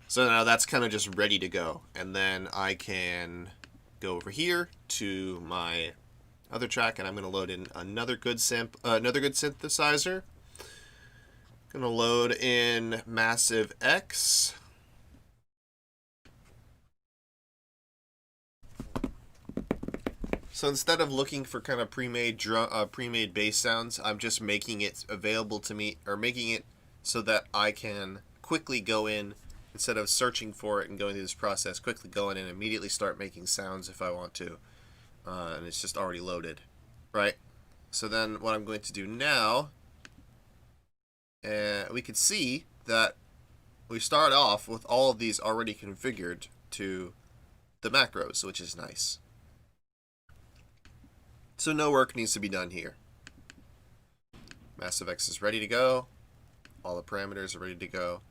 So now that's kind of just ready to go, and then I can go over here to my other track, and I'm going to load in another good synthesizer. I'm going to load in Massive X. So instead of looking for kind of pre-made bass sounds, I'm just making it available to me, or making it so that I can quickly go in, instead of searching for it and going through this process, quickly go in and immediately start making sounds if I want to. And it's just already loaded, right? So then what I'm going to do now, we can see that we start off with all of these already configured to the macros, which is nice. So no work needs to be done here. Massive X is ready to go. All the parameters are ready to go.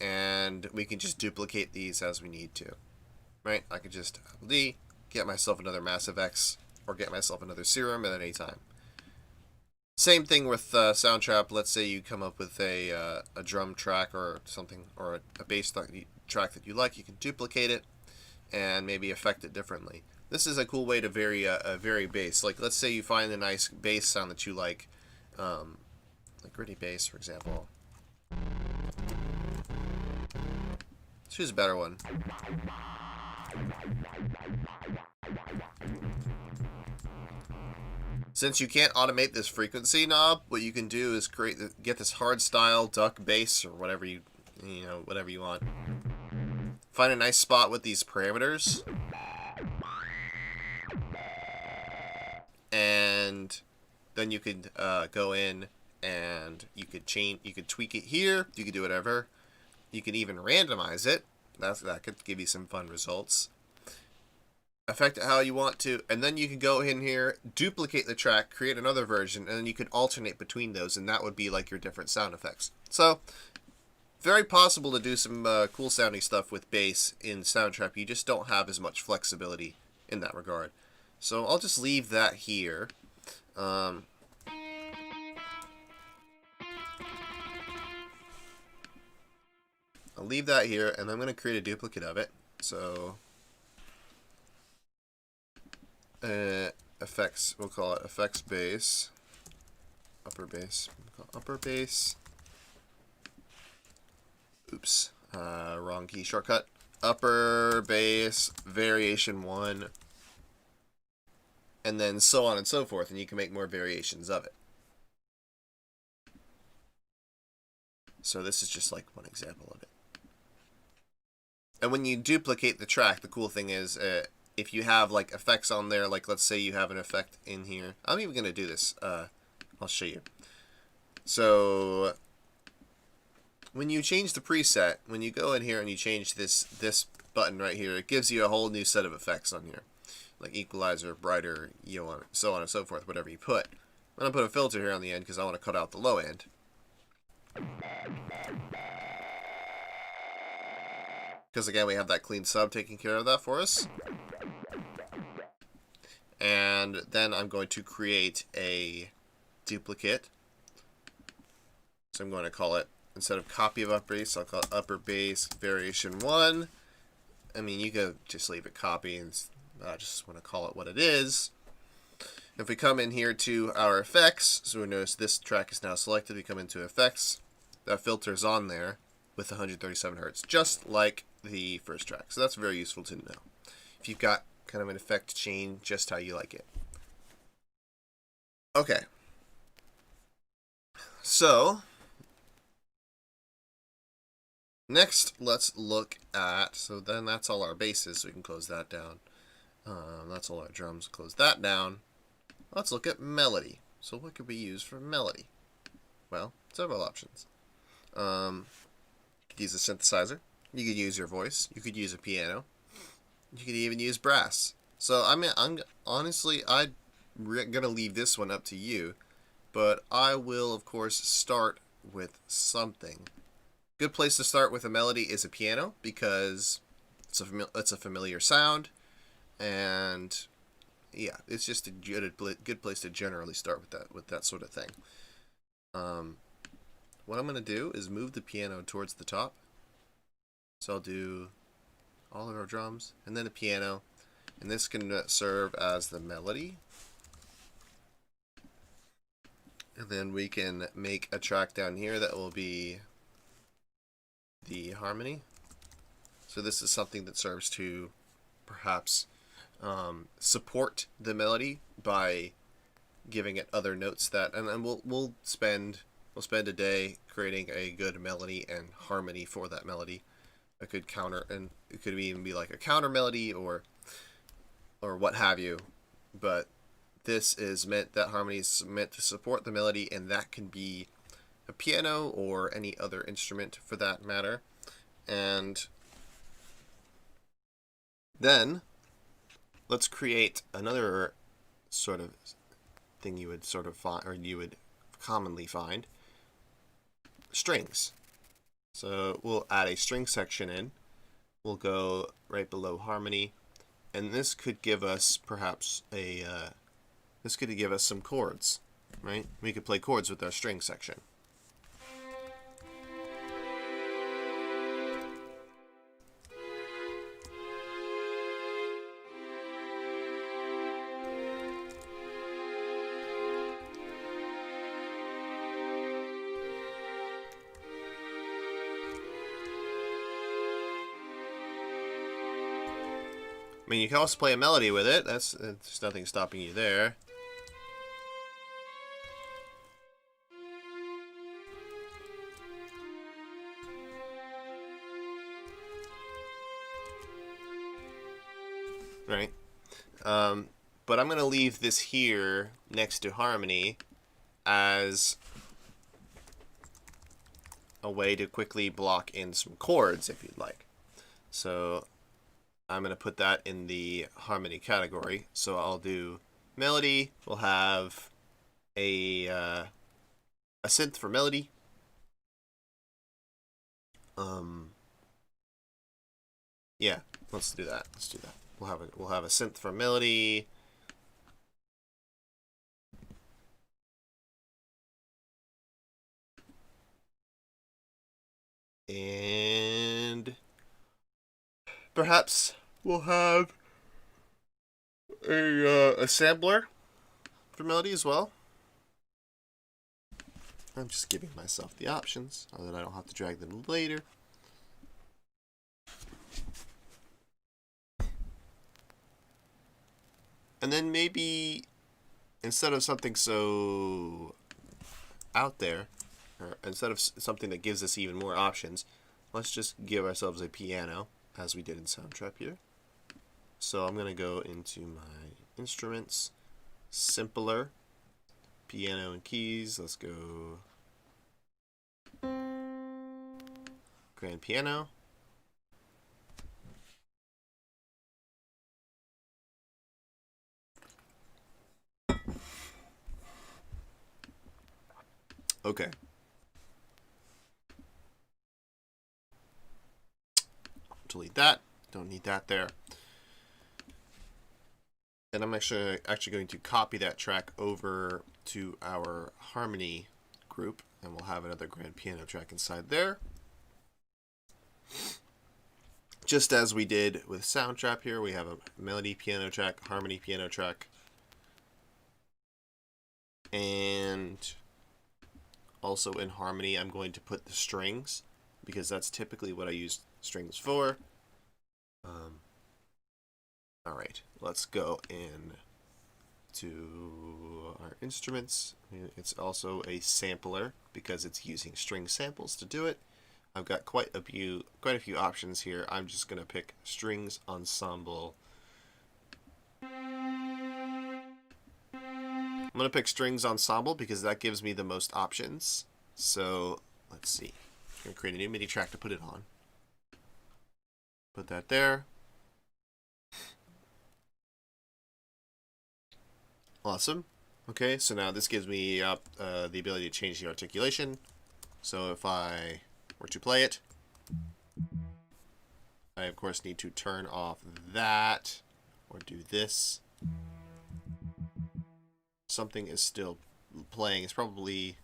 And we can just duplicate these as we need to. Right? I could just D, get myself another Massive X, or get myself another Serum at any time. Same thing with Soundtrap. Let's say you come up with a drum track or something, or a bass track that you like. You can duplicate it and maybe affect it differently. This is a cool way to vary bass. Like, let's say you find a nice bass sound that you like gritty bass, for example. Let's choose a better one. Since you can't automate this frequency knob, what you can do is get this hard style duck bass or whatever whatever you want. Find a nice spot with these parameters, and then you could go in and you could tweak it here. You could do whatever. You could even randomize it. That could give you some fun results. Affect it how you want to, and then you can go in here, duplicate the track, create another version, and then you could alternate between those, and that would be like your different sound effects. So, very possible to do some cool sounding stuff with bass in Soundtrap. You just don't have as much flexibility in that regard. So I'll just leave that here. I'll leave that here, and I'm going to create a duplicate of it. So effects, we'll call it effects bass, upper bass, upper bass. Oops, wrong key shortcut. Upper bass variation 1, and then so on and so forth, and you can make more variations of it. So this is just like one example of it. And when you duplicate the track, the cool thing is if you have like effects on there, like let's say you have an effect in here. I'm even going to do this. I'll show you. So when you change the preset, when you go in here and you change this button right here, it gives you a whole new set of effects on here. Like equalizer, brighter, so on and so forth, whatever you put. I'm going to put a filter here on the end because I want to cut out the low end. Because again, we have that clean sub taking care of that for us. And then I'm going to create a duplicate. So I'm going to call it, instead of copy of upper bass, I'll call it upper bass variation 1. I mean, you could just leave it copy, and I just want to call it what it is. If we come in here to our effects, so we notice this track is now selected, we come into effects, that filter's on there with 137 Hz, just like the first track. So that's very useful to know. If you've got kind of an effect chain, just how you like it. Okay. So next, let's look at, so then that's all our basses, so we can close that down. That's all our drums, close that down. Let's look at melody. So what could we use for melody? Well, several options. You could use a synthesizer. You could use your voice. You could use a piano. You could even use brass. So I'm honestly, I'm gonna leave this one up to you, but I will of course start with something. Good place to start with a melody is a piano because it's a familiar sound, and yeah, it's just a good place to generally start with that sort of thing. What I'm gonna do is move the piano towards the top. So I'll do all of our drums and then the piano, and this can serve as the melody. And then we can make a track down here that will be the harmony. So this is something that serves to perhaps support the melody by giving it other notes that, and we'll spend a day creating a good melody and harmony for that melody. A good counter, and it could even be like a counter melody or what have you. But this is that harmony is meant to support the melody, and that can be a piano or any other instrument for that matter. And then let's create another sort of thing you would sort of find, or you would commonly find, strings. So we'll add a string section in. We'll go right below harmony, and this could give us perhaps this could give us some chords, right? We could play chords with our string section. I mean, you can also play a melody with it. There's nothing stopping you there. Right. But I'm going to leave this here next to harmony as a way to quickly block in some chords if you'd like. So I'm going to put that in the harmony category. So I'll do melody. We'll have a synth for melody. Yeah, let's do that. Let's do that. We'll have a synth for melody. And perhaps we'll have a sampler for melody as well. I'm just giving myself the options so that I don't have to drag them later. And then maybe instead of something so out there, or instead of something that gives us even more options, let's just give ourselves a piano, as we did in Soundtrap here. So I'm going to go into my instruments, simpler, piano and keys. Let's go grand piano. Okay. Delete that. Don't need that there. And I'm actually going to copy that track over to our harmony group, and we'll have another grand piano track inside there. Just as we did with Soundtrap here, we have a melody piano track, harmony piano track, and also in harmony I'm going to put the strings, because that's typically what I use strings for. Alright, let's go in to our instruments. It's also a sampler because it's using string samples to do it. I've got quite a few options here. I'm just going to pick strings ensemble. I'm going to pick strings ensemble because that gives me the most options. So let's see. I'm going to create a new MIDI track to put it on. Put that there. Awesome. Okay, so now this gives me the ability to change the articulation. So if I were to play it, I of course need to turn off that or do this. Something is still playing. It's probably,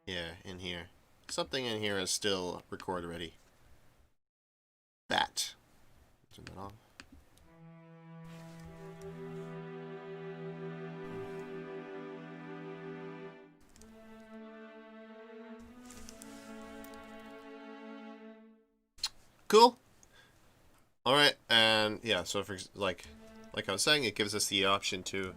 yeah, in here. Something in here is still record ready. That. Turn that off. Cool. All right, and yeah, so for like I was saying, it gives us the option to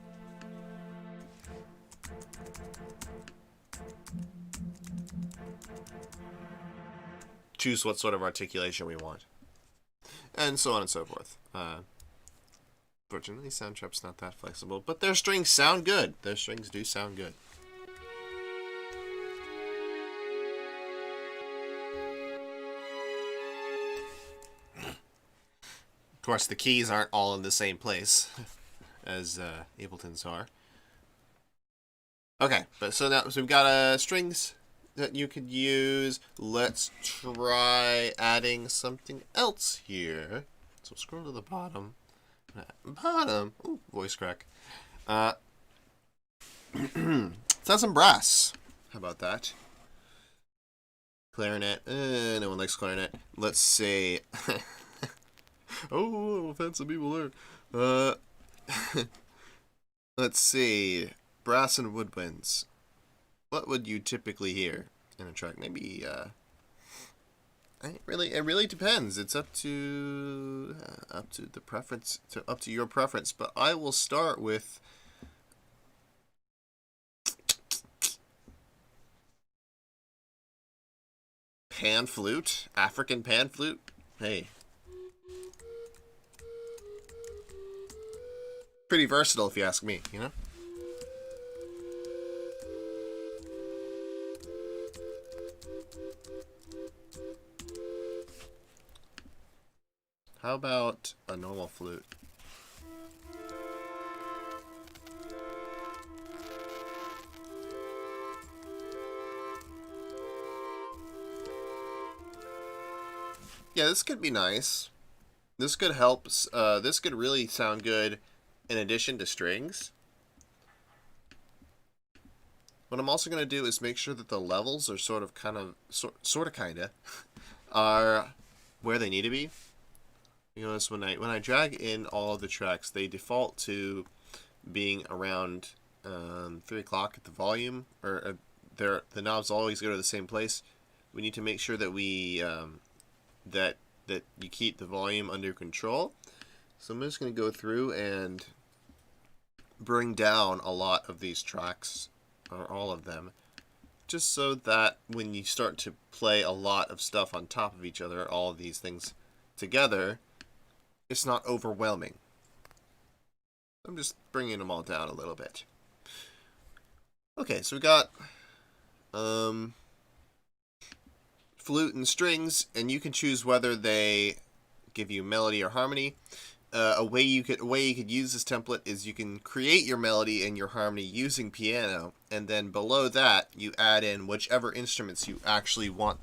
choose what sort of articulation we want, and so on and so forth. Fortunately, Soundtrap's not that flexible, but their strings sound good. Their strings do sound good. Of course, the keys aren't all in the same place. as Abletons are. Okay, but so we've got strings that you could use. Let's try adding something else here. So scroll to the bottom. Ooh, voice crack. Let's add some brass. How about that? Clarinet. No one likes clarinet. Let's say. Oh, offensive people there. Let's see. Brass and woodwinds. What would you typically hear in a track? Maybe. It really depends. It's up to the preference, up to your preference. But I will start with. Pan flute, African pan flute. Hey, pretty versatile if you ask me, you know? How about a normal flute? Yeah, this could be nice. This could help. This could really sound good in addition to strings. What I'm also going to do is make sure that the levels are sort of kinda are where they need to be. You notice when I drag in all of the tracks, they default to being around 3 o'clock at the volume, or the knobs always go to the same place. We need to make sure that we that you keep the volume under control. So I'm just going to go through and bring down a lot of these tracks, or all of them, just so that when you start to play a lot of stuff on top of each other, all of these things together, it's not overwhelming. I'm just bringing them all down a little bit. Okay, so we got flute and strings, and you can choose whether they give you melody or harmony. A way you could use this template is you can create your melody and your harmony using piano, and then below that you add in whichever instruments you actually want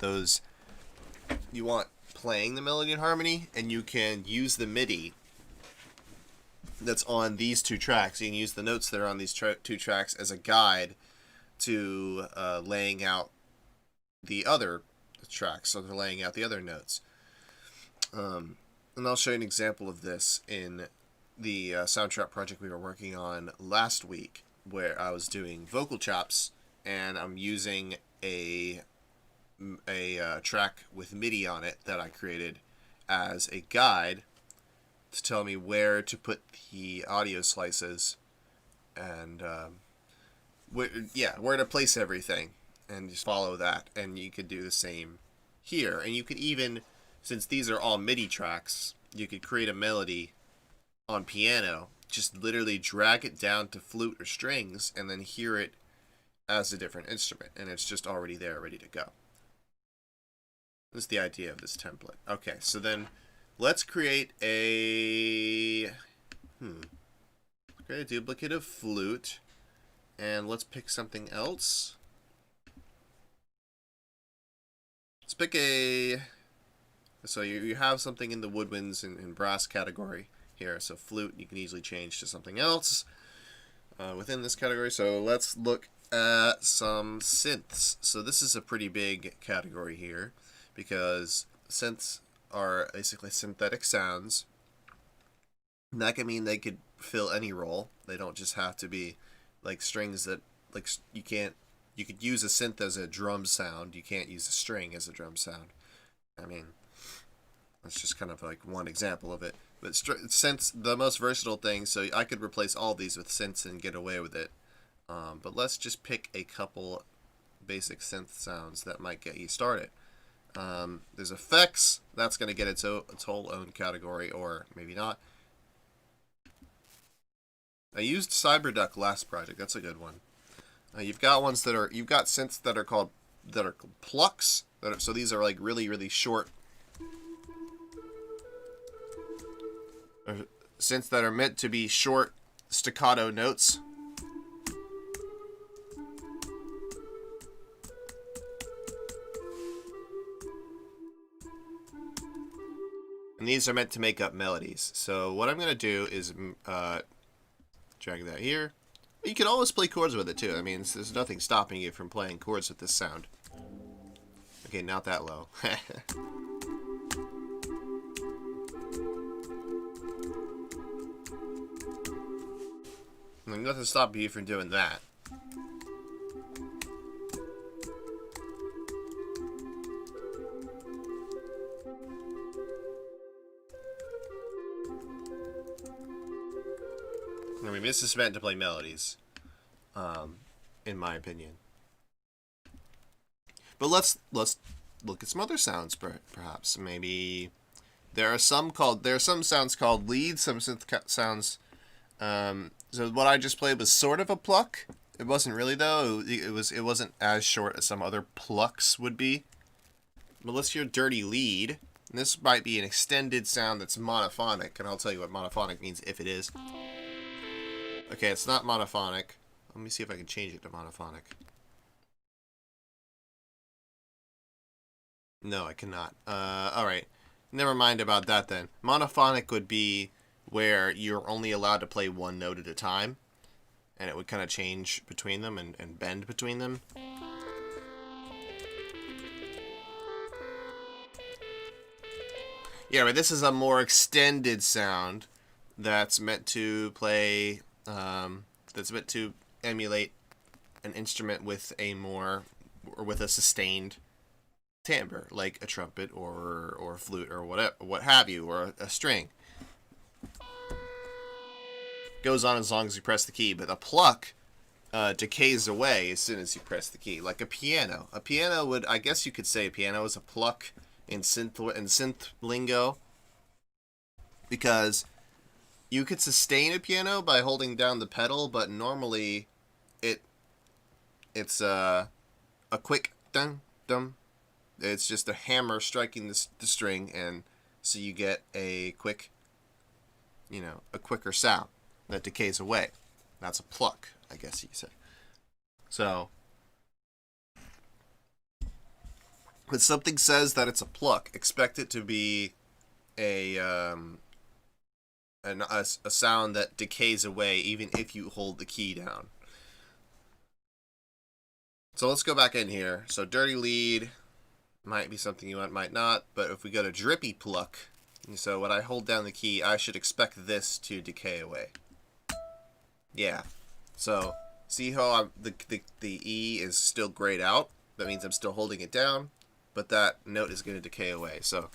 playing the melody and harmony, and you can use the MIDI that's on these 2 tracks. You can use the notes that are on these 2 tracks as a guide to laying out the other tracks, so they're laying out the other notes. And I'll show you an example of this in the Soundtrap project we were working on last week, where I was doing vocal chops, and I'm using a track with MIDI on it that I created as a guide to tell me where to put the audio slices and where to place everything, and just follow that. And you could do the same here, and you could even, since these are all MIDI tracks, you could create a melody on piano, just literally drag it down to flute or strings, and then hear it as a different instrument, and it's just already there, ready to go. That's the idea of this template. Okay, so then let's create a duplicate of flute, and let's pick something else. Let's pick so you have something in the woodwinds and brass category here. So flute, you can easily change to something else within this category. So let's look at some synths. So this is a pretty big category here, because synths are basically synthetic sounds. And that can mean they could fill any role. They don't just have to be like strings that, like, you could use a synth as a drum sound. You can't use a string as a drum sound. I mean, that's just kind of like one example of it. But synths, the most versatile thing, so I could replace all these with synths and get away with it. But let's just pick a couple basic synth sounds that might get you started. There's effects. That's going to get its whole own category, or maybe not. I used Cyberduck last project. That's a good one. You've got synths that are called plucks. So these are like really, really short. Or synths that are meant to be short staccato notes. And these are meant to make up melodies. So what I'm going to do is drag that here. You can always play chords with it too. I mean, there's nothing stopping you from playing chords with this sound. Okay, not that low. There's nothing stopping you from doing that. I mean, this is meant to play melodies, in my opinion. But let's look at some other sounds, perhaps. Maybe there are some sounds called leads, some synth sounds. So what I just played was sort of a pluck. It wasn't really though. It wasn't as short as some other plucks would be. But let's hear dirty lead. And this might be an extended sound that's monophonic, and I'll tell you what monophonic means if it is. Okay, it's not monophonic. Let me see if I can change it to monophonic. No, I cannot. Alright. Never mind about that then. Monophonic would be where you're only allowed to play one note at a time. And it would kind of change between them and bend between them. Yeah, but this is a more extended sound that's meant to play... that's meant to emulate an instrument with a sustained timbre, like a trumpet or a flute or what have you, or a string. Goes on as long as you press the key, but a pluck decays away as soon as you press the key, like a piano. A piano would, I guess you could say, a piano is a pluck in synth lingo, because you could sustain a piano by holding down the pedal, but normally it's a quick dum dum. It's just a hammer striking the string, and so you get a quick, a quicker sound that decays away. That's a pluck, I guess you could say. So, when something says that it's a pluck, expect it to be a sound that decays away even if you hold the key down. So let's go back in here. So dirty lead might be something you want, might not. But if we go to drippy pluck, so when I hold down the key, I should expect this to decay away. Yeah. So see how the E is still grayed out? That means I'm still holding it down, but that note is going to decay away. So.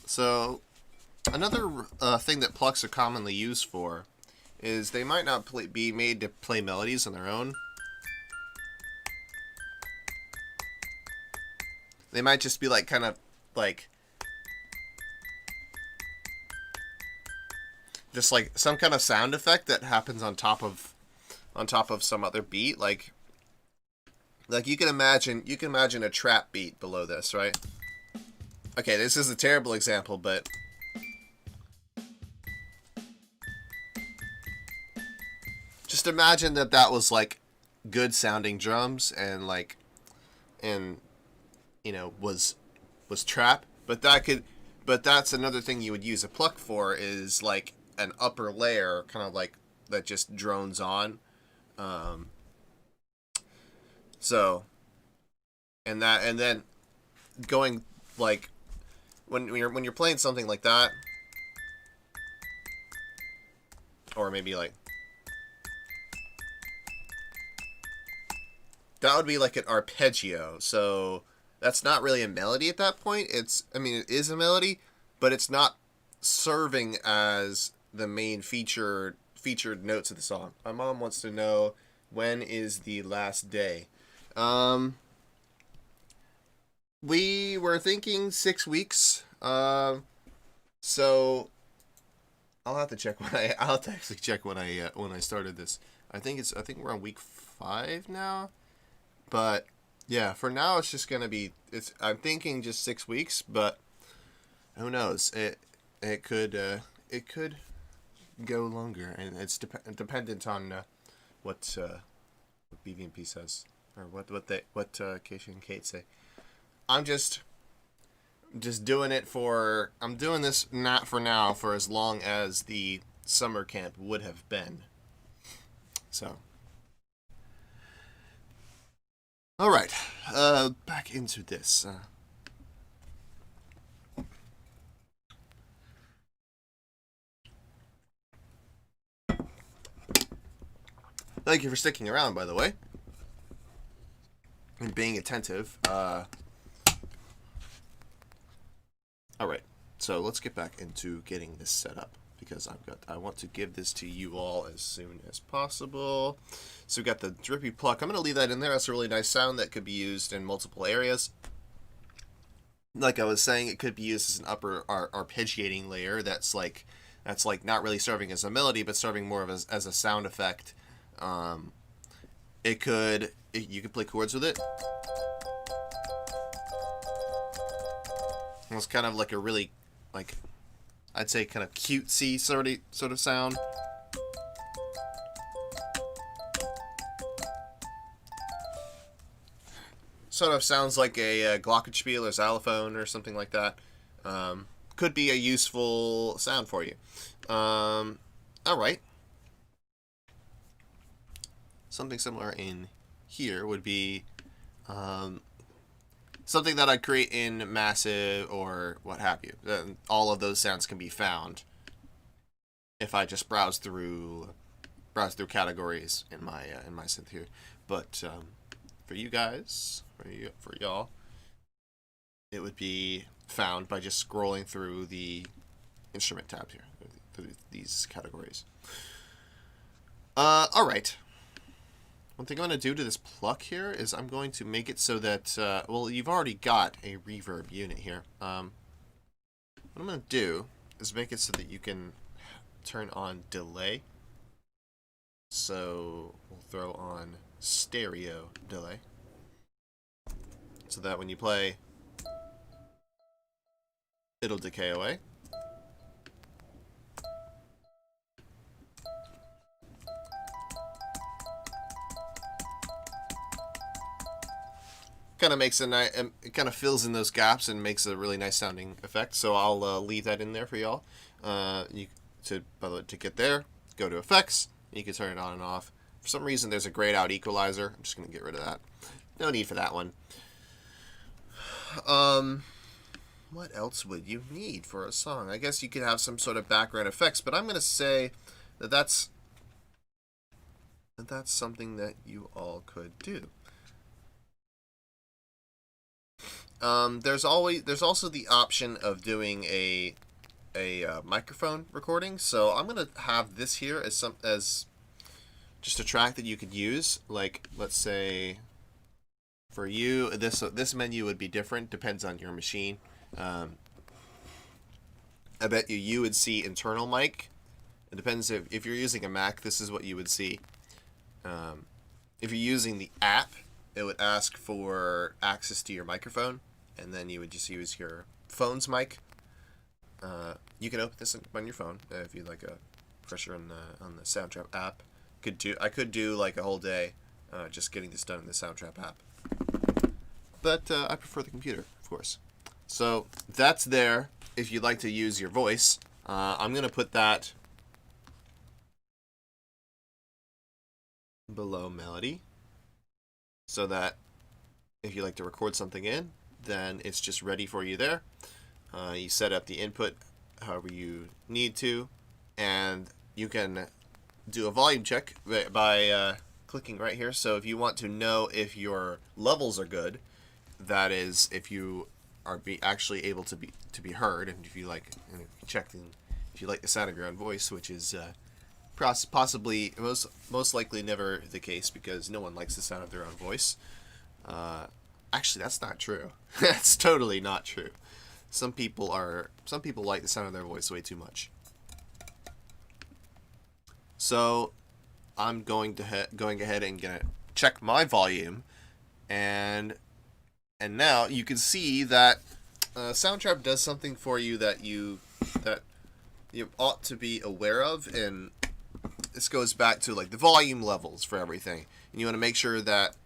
So, another thing that plucks are commonly used for is they might not be made to play melodies on their own. They might just be like kind of like just like some kind of sound effect that happens on top of some other beat, like you can imagine a trap beat below this, right? Okay, this is a terrible example, but just imagine that was like good sounding drums and was trap, but that's another thing you would use a pluck for, is like an upper layer, kind of like that just drones on. So, and then going like when you're playing something like that, or maybe like that would be like an arpeggio. So that's not really a melody at that point. It is a melody, but it's not serving as the main featured notes of the song. My mom wants to know, when is the last day? We were thinking 6 weeks. So I'll have to check when I actually check when I started this. I think we're on week 5 now. But yeah, for now it's just gonna be. I'm thinking just 6 weeks, but who knows? It could go longer, and it's dependent on what BVMP says, or what Keisha and Kate say. I'm just doing it for. I'm doing this not for now, for as long as the summer camp would have been. So. All right, back into this. Thank you for sticking around, by the way, and being attentive. All right, so let's get back into getting this set up, because I want to give this to you all as soon as possible. So we got the drippy pluck. I'm going to leave that in there. That's a really nice sound that could be used in multiple areas. Like I was saying, it could be used as an upper arpeggiating layer. That's like not really serving as a melody, but serving more of as a sound effect. You could play chords with it. It's kind of like a really, like, I'd say kind of cutesy sort of sound. Sort of sounds like a glockenspiel or xylophone or something like that. Could be a useful sound for you. All right. Something similar in here would be something that I'd create in Massive or what have you. All of those sounds can be found if I just browse through categories in my synth here. But for you guys, for y'all, it would be found by just scrolling through the instrument tab here, through these categories. All right. One thing I'm going to do to this pluck here is I'm going to make it so that, well, you've already got a reverb unit here. What I'm going to do is make it so that you can turn on delay. So we'll throw on stereo delay, so that when you play, it'll decay away. Kind of makes a nice, it kind of fills in those gaps and makes a really nice sounding effect. So I'll leave that in there for y'all. By the way, to get there, go to effects. And you can turn it on and off. For some reason, there's a grayed out equalizer. I'm just gonna get rid of that. No need for that one. What else would you need for a song? I guess you could have some sort of background effects, but I'm gonna say that that's something that you all could do. There's also the option of doing a microphone recording. So I'm gonna have this here as just a track that you could use. Like, let's say for you, this menu would be different. Depends on your machine. I bet you would see internal mic. It depends if you're using a Mac. This is what you would see. If you're using the app, it would ask for access to your microphone, and then you would just use your phone's mic. You can open this on your phone if you'd like a pressure on the Soundtrap app. I could do like a whole day just getting this done in the Soundtrap app, but I prefer the computer, of course. So that's there if you'd like to use your voice. I'm gonna put that below melody, so that if you like to record something in, then it's just ready for you there. You set up the input however you need to, and you can do a volume check by clicking right here. So if you want to know if your levels are good, that is, if you are actually able to be heard, and if you like if you like the sound of your own voice, which is possibly most likely never the case, because no one likes the sound of their own voice. Actually, that's not true. That's totally not true. Some people like the sound of their voice way too much. So I'm going ahead and gonna check my volume, and now you can see that Soundtrap does something for you that you ought to be aware of, and this goes back to like the volume levels for everything. And you want to make sure that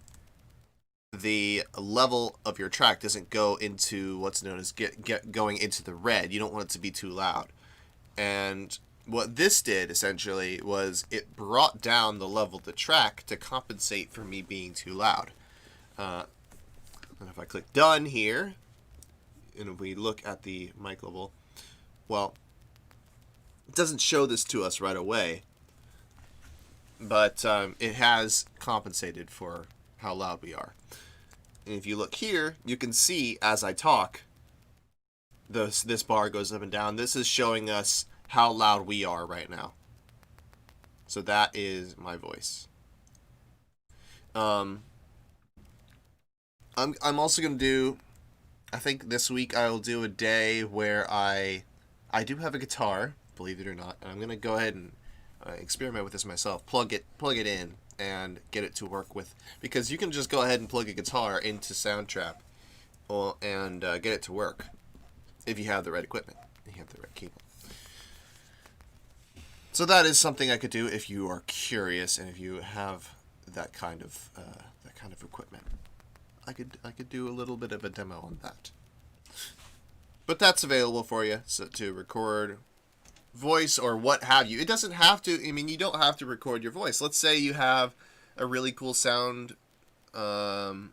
the level of your track doesn't go into what's known as going into the red. You don't want it to be too loud. And what this did essentially was it brought down the level of the track to compensate for me being too loud. And if I click done here, and if we look at the mic level, well, it doesn't show this to us right away, but it has compensated for how loud we are. And if you look here, you can see as I talk, this bar goes up and down. This is showing us how loud we are right now. So that is my voice. I'm also gonna do, I think this week I will do a day where I do have a guitar, believe it or not, and I'm gonna go ahead and experiment with this myself. Plug it in and get it to work with, because you can just go ahead and plug a guitar into Soundtrap, and get it to work if you have the right equipment, if you have the right cable. So that is something I could do if you are curious and if you have that kind of equipment. I could do a little bit of a demo on that. But that's available for you, so to record voice or what have you. It doesn't have to, I mean, you don't have to record your voice. Let's say you have a really cool sound, or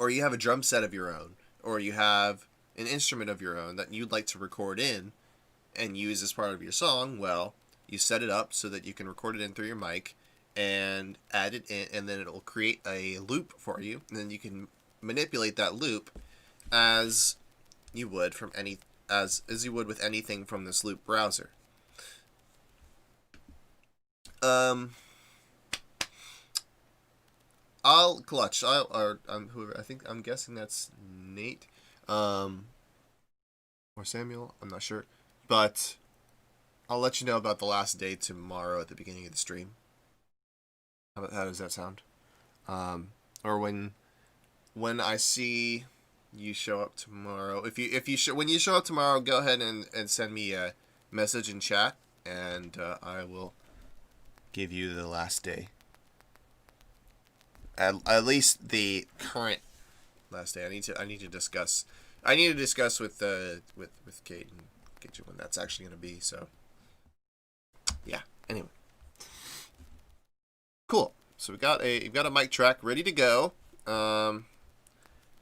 you have a drum set of your own, or you have an instrument of your own that you'd like to record in and use as part of your song. Well, you set it up so that you can record it in through your mic and add it in, and then it'll create a loop for you, and then you can manipulate that loop as you would from as you would with anything from this loop browser. I'm guessing that's Nate, or Samuel. I'm not sure, but I'll let you know about the last day tomorrow at the beginning of the stream. How does that sound? Or when I see you show up tomorrow, when you show up tomorrow, go ahead and send me a message in chat, and I will give you the last day. At least the current last day. I need to discuss with Kate and get you when that's actually going to be. So yeah. Anyway. Cool. So we've got a mic track ready to go.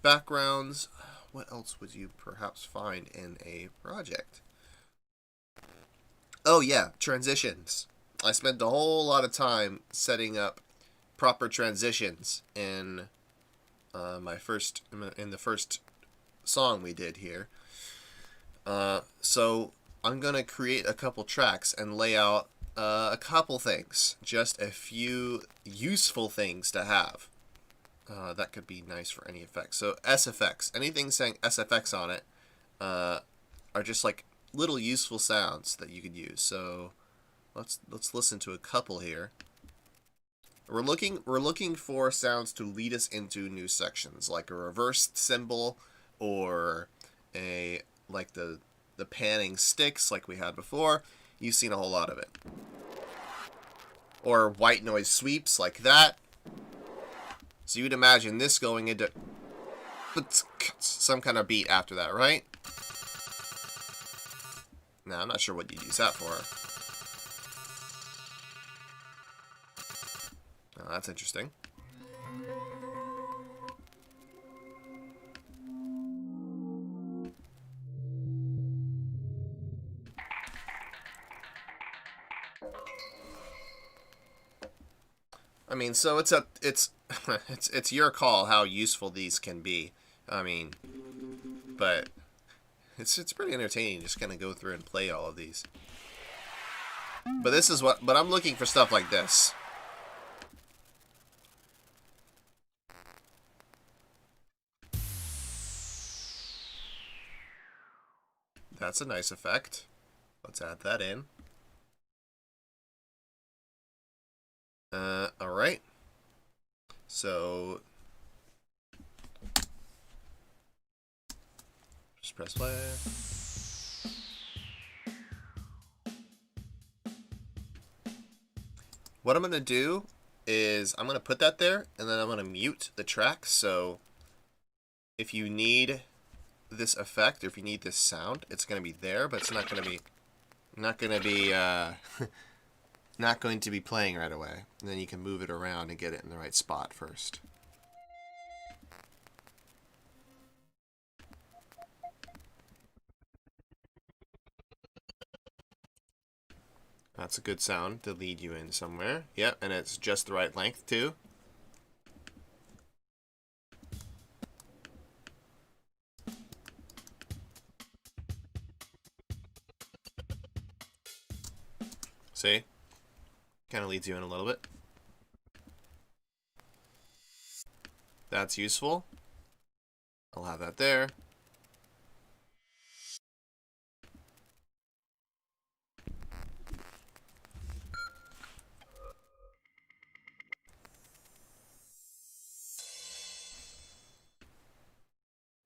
Backgrounds. What else would you perhaps find in a project? Oh yeah, transitions. I spent a whole lot of time setting up proper transitions in the first song we did here. So I'm gonna create a couple tracks and lay out a couple things, just a few useful things to have. That could be nice for any effect. So SFX, anything saying SFX on it, are just like little useful sounds that you could use. So let's listen to a couple here. We're looking for sounds to lead us into new sections, like a reversed cymbal, or like the panning sticks like we had before. You've seen a whole lot of it. Or white noise sweeps like that. So you'd imagine this going into some kind of beat after that, right? Now, I'm not sure what you'd use that for. Oh, that's interesting. I mean, so it's it's your call how useful these can be. I mean, but it's pretty entertaining just kind of go through and play all of these. But I'm looking for stuff like this. That's a nice effect. Let's add that in. Alright. So just press play. What I'm going to do is I'm going to put that there, and then I'm going to mute the track. So if you need this effect, or if you need this sound, it's going to be there, but it's not going to be not going to be playing right away. And then you can move it around and get it in the right spot first. That's a good sound to lead you in somewhere. Yep, and it's just the right length too. See? Kind of leads you in a little bit. That's useful. I'll have that there.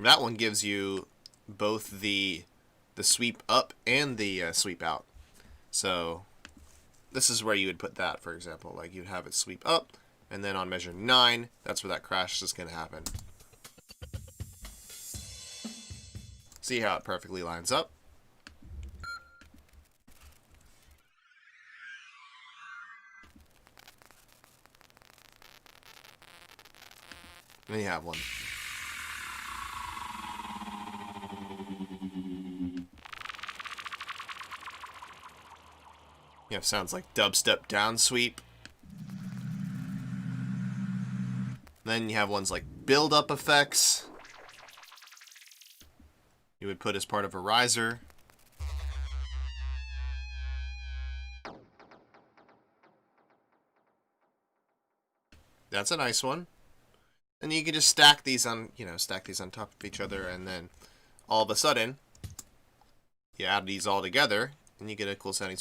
That one gives you both the sweep up and the sweep out. So this is where you would put that, for example. Like you'd have it sweep up, and then on measure 9, that's where that crash is going to happen. See how it perfectly lines up? And then you have one. You have sounds like dubstep down sweep. Then you have ones like build-up effects. You would put as part of a riser. That's a nice one. And you can just stack these on, stack these on top of each other, and then all of a sudden, you add these all together, and you get a cool sounding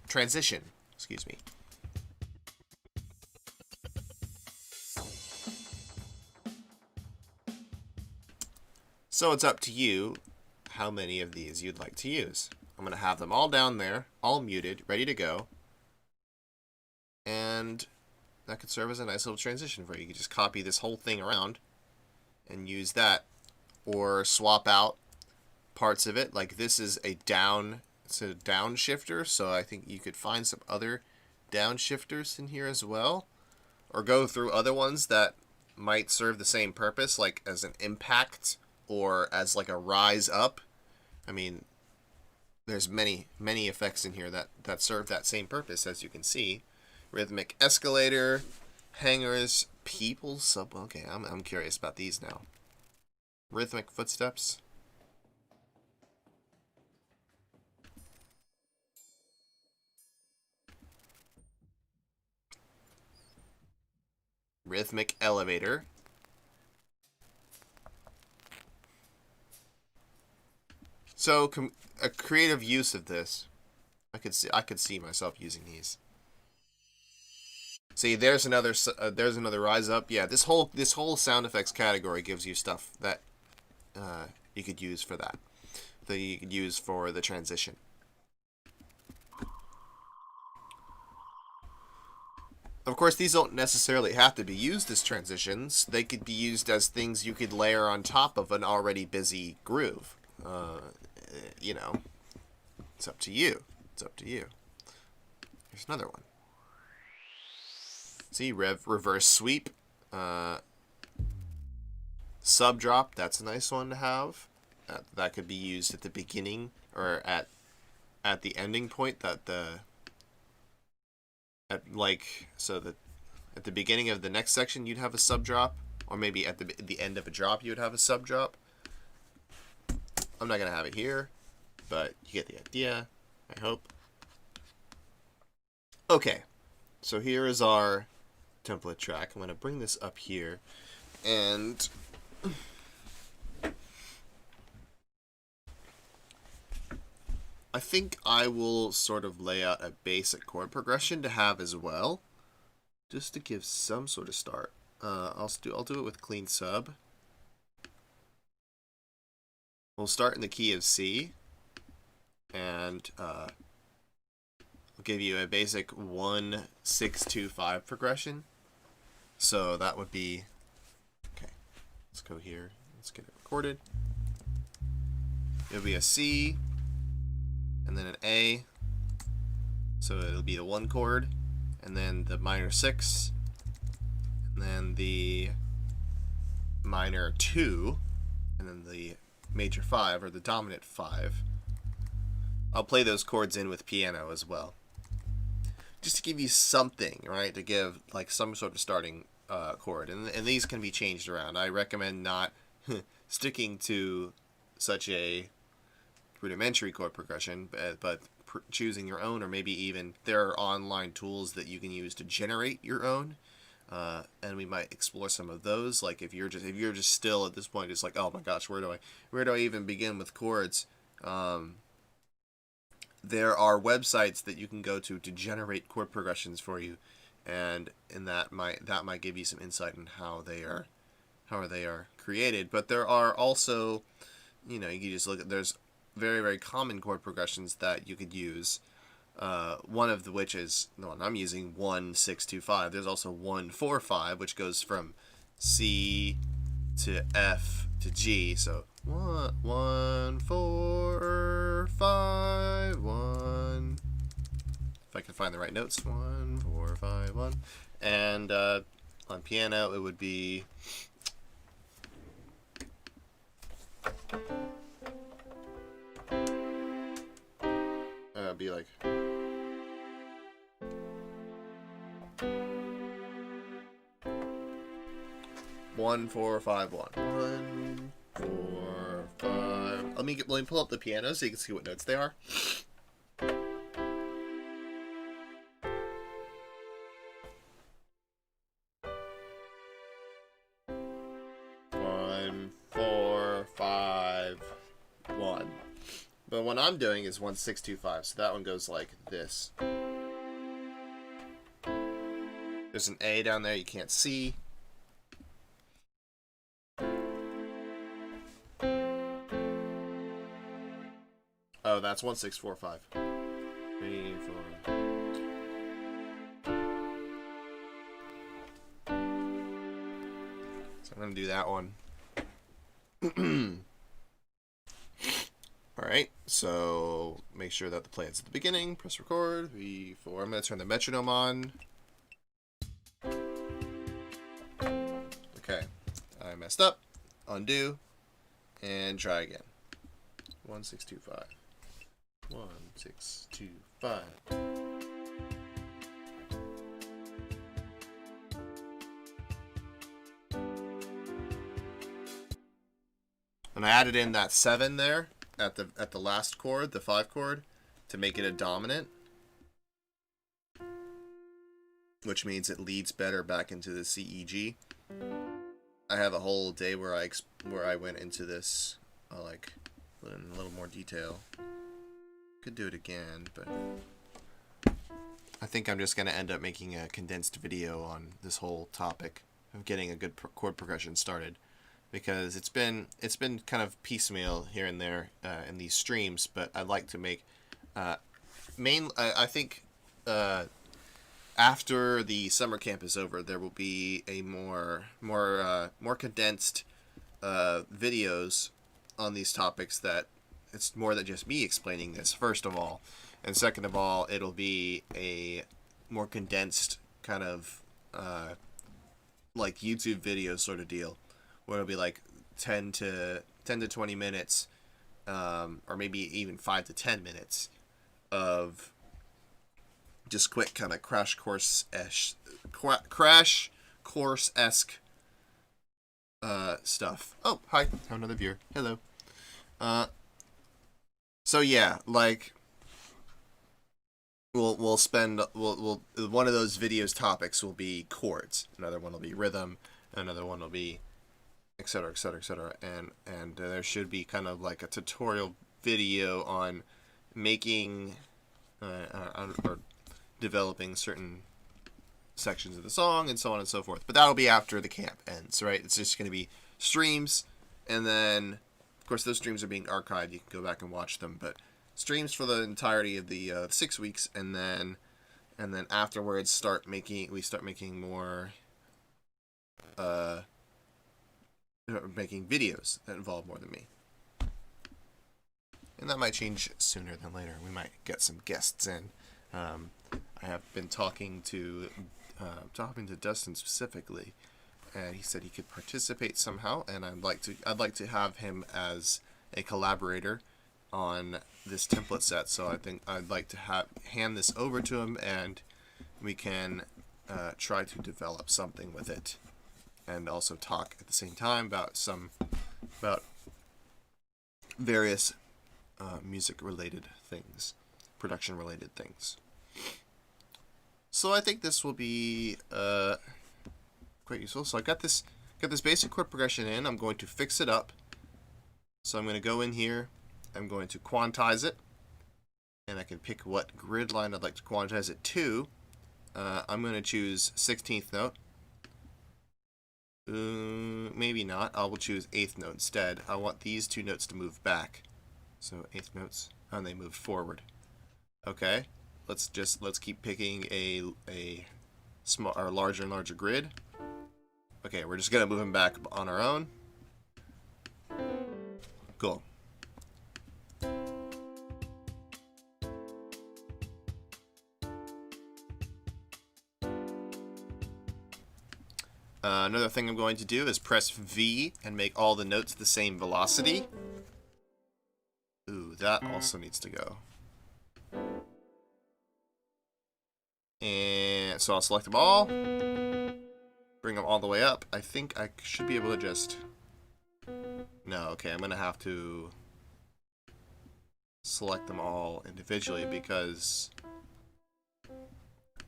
transition. Excuse me. So it's up to you how many of these you'd like to use. I'm going to have them all down there, all muted, ready to go. And that could serve as a nice little transition for you. You could just copy this whole thing around and use that. Or swap out parts of it. Like this is a downshifter, so I think you could find some other downshifters in here as well. Or go through other ones that might serve the same purpose, like as an impact or as like a rise up. I mean, there's many effects in here that serve that same purpose, as you can see. Rhythmic escalator, hangers, people sub. Okay, I'm curious about these now. Rhythmic footsteps. Rhythmic elevator. So a creative use of this, I could see myself using these. See, there's another rise up. Yeah, this whole sound effects category gives you stuff that you could use for that you could use for the transition. Of course, these don't necessarily have to be used as transitions. They could be used as things you could layer on top of an already busy groove. It's up to you. It's up to you. Here's another one. See, reverse sweep. Sub drop, that's a nice one to have. That could be used at the beginning or at the ending point. At the beginning of the next section you'd have a sub drop, or maybe at the end of a drop you would have a sub drop. I'm not gonna have it here, but you get the idea, I hope. Okay, so here is our template track. I'm gonna bring this up here, and I think I will sort of lay out a basic chord progression to have as well, just to give some sort of start. I'll do it with clean sub. We'll start in the key of C, and I'll give you a basic 1-6-2-5 progression. So that would be, okay, let's go here, let's get it recorded. It'll be a C, and then an A, so it'll be the 1 chord, and then the minor 6, and then the minor 2, and then the major 5, or the dominant 5. I'll play those chords in with piano as well, just to give you something, right, to give like some sort of starting chord, and these can be changed around. I recommend not sticking to such a rudimentary chord progression, but choosing your own, or maybe even there are online tools that you can use to generate your own. And we might explore some of those. Like if you're just still at this point, just like, oh my gosh, where do I even begin with chords? There are websites that you can go to generate chord progressions for you, and that might give you some insight on how they are created. But there are also, you can just look at, there's very, very common chord progressions that you could use. One of which is the one I'm using, 1-6-2-5. There's also 1-4-5, which goes from C to F to G. So 1-4-5-1. If I can find the right notes, 1-4-5-1. And on piano, it would be like 1-4-5-1. 1-4-5. Let me pull up the piano so you can see what notes they are. But what I'm doing is 1-6-2-5, so that one goes like this. There's an A down there you can't see. Oh, that's 1-6-4-5. 3, 4. So I'm gonna do that one. Alright, so make sure that the play is at the beginning. Press record. 3, 4. I'm going to turn the metronome on. Okay, I messed up. Undo. And try again. 1-6-2-5. 1-6-2-5. And I added in that 7 there. At the last chord, the 5 chord, to make it a dominant, which means it leads better back into the C, E, G. I have a whole day where I went into this, like in a little more detail. Could do it again, but I think I'm just gonna end up making a condensed video on this whole topic of getting a good chord progression started. Because it's been kind of piecemeal here and there in these streams, but I'd like to make I think after the summer camp is over, there will be a more condensed videos on these topics. That it's more than just me explaining this, first of all, and second of all, it'll be a more condensed kind of like YouTube video sort of deal, where it'll be like 10 to 20 minutes, or maybe even 5 to 10 minutes of just quick kind of crash course-esque stuff. Oh, hi, another viewer. Hello. So yeah, like we'll spend one of those videos topics will be chords. Another one will be rhythm. Another one will be etc, etc, etc, and there should be kind of like a tutorial video on making or developing certain sections of the song and so on and so forth. But that'll be after the camp ends, right? It's just going to be streams, and then, of course, those streams are being archived. You can go back and watch them, but streams for the entirety of the 6 weeks, and then afterwards we start making more making videos that involve more than me. And that might change sooner than later. We might get some guests in. I have been talking to Dustin specifically, and he said he could participate somehow, and I'd like to have him as a collaborator on this template set. So I think I'd like to hand this over to him, and we can try to develop something with it, and also talk at the same time about various music related things, production related things. So I think this will be quite useful. So I got this basic chord progression in. I'm going to fix it up. So I'm going to go in here. I'm going to quantize it, and I can pick what grid line I'd like to quantize it to. I'm going to choose 16th note. Maybe not. I will choose 8th note instead. I want these two notes to move back. So 8th notes, and they move forward. Okay. Let's keep picking a small or larger and larger grid. Okay, we're just gonna move them back on our own. Cool. Another thing I'm going to do is press V and make all the notes the same velocity. Ooh, that also needs to go. And so I'll select them all, bring them all the way up. I think I should be able to just... No, okay, I'm going to have to select them all individually, because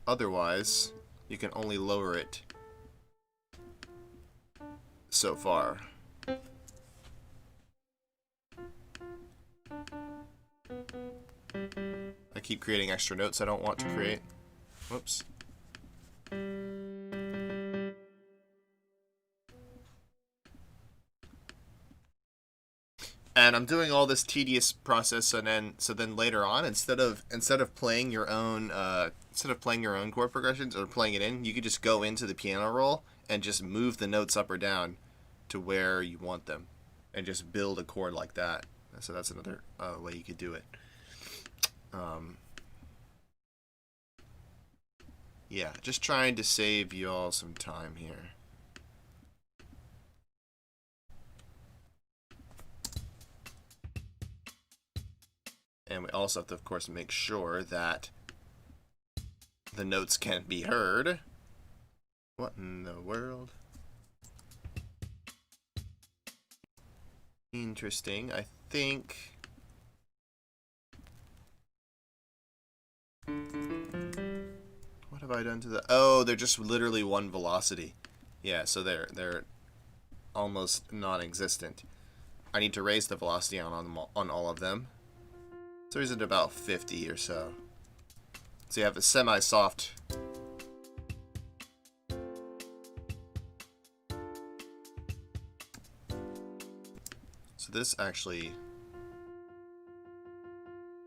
otherwise you can only lower it so far. I keep creating extra notes I don't want to create. Whoops. And I'm doing all this tedious process, and so then later on, instead of playing your own chord progressions or playing it in, you could just go into the piano roll and just move the notes up or down to where you want them, and just build a chord like that. So that's another way you could do it. Yeah, just trying to save you all some time here. And we also have to, of course, make sure that the notes can be heard. What in the world? Interesting. I think... What have I done to the... Oh, they're just literally one velocity. Yeah, so they're almost non-existent. I need to raise the velocity on all of them. So he's at about 50 or so. So you have a semi-soft... So this actually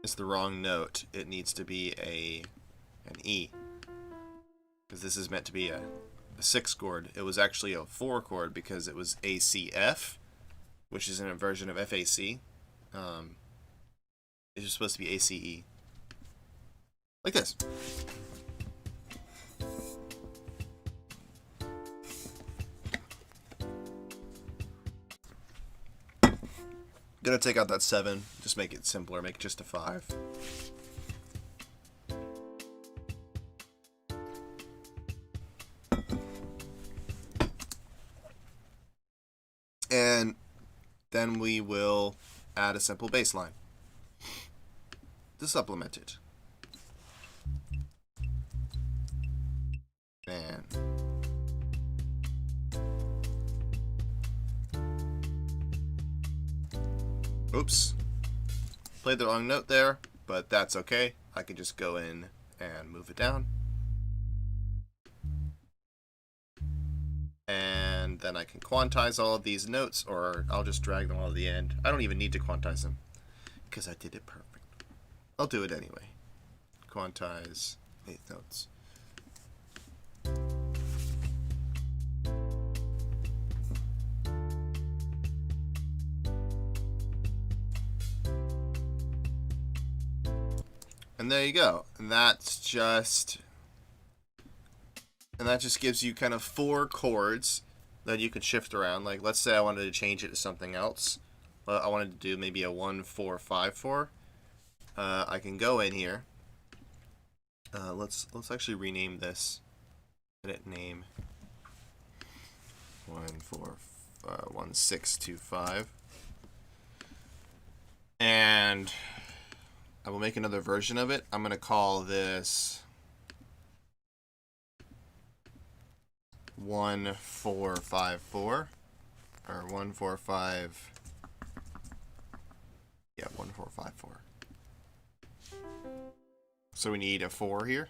is the wrong note. It needs to be an E. Because this is meant to be a 6 chord. It was actually a 4 chord because it was ACF, which is an inversion of FAC. It's just supposed to be ACE. Like this. Gonna take out that 7, just make it simpler, make it just a 5. And then we will add a simple bass line to supplement it. And oops, played the wrong note there, but that's okay. I can just go in and move it down. And then I can quantize all of these notes, or I'll just drag them all to the end. I don't even need to quantize them because I did it perfect. I'll do it anyway. Quantize 8 notes. And there you go. And that just gives you kind of 4 chords that you can shift around. Like, let's say I wanted to change it to something else. I wanted to do maybe a 1-4-5-4. I can go in here. Let's actually rename this. Edit name 1625. And I will make another version of it. I'm going to call this 1454 or 145. Yeah, 1454. So we need a 4 here.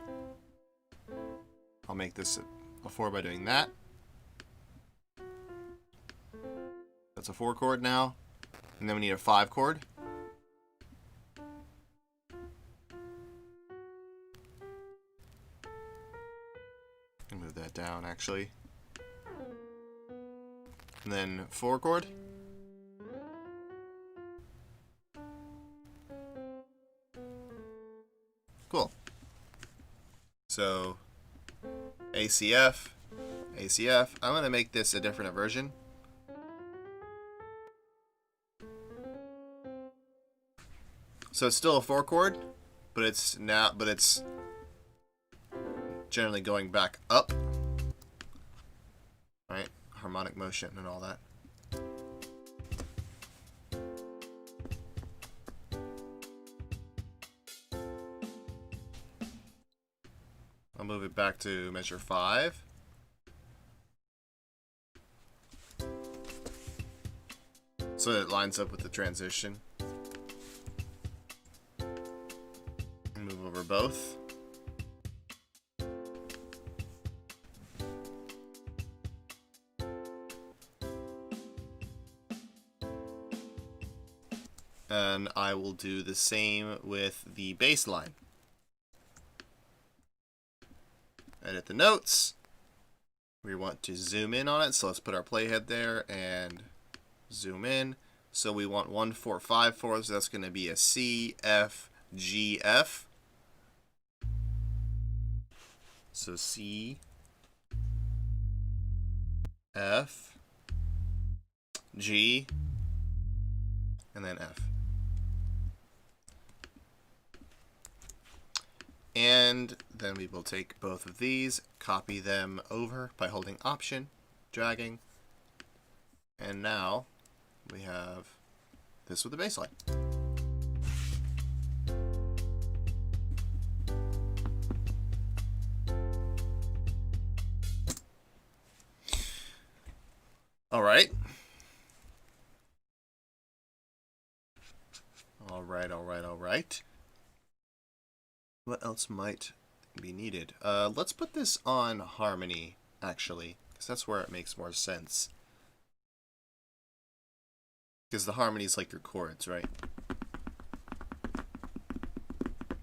I'll make this a 4 by doing that. That's a 4 chord now. And then we need a 5 chord. Move that down actually. And then 4 chord. Cool. So ACF, ACF. I'm going to make this a different version. So it's still a 4 chord, but it's generally going back up. Right? Harmonic motion and all that. I'll move it back to measure 5. So that it lines up with the transition. And move over both. And I will do the same with the bass line. Edit the notes. We want to zoom in on it, so let's put our playhead there and zoom in. So we want 1-4-5-4, so that's going to be a C, F, G, F. So C, F, G, and then F. And then we will take both of these, copy them over by holding Option, dragging, and now we have this with the bass line. All right. All right, all right, all right. What else might be needed? Let's put this on harmony, actually, because that's where it makes more sense. Because the harmony is like your chords, right?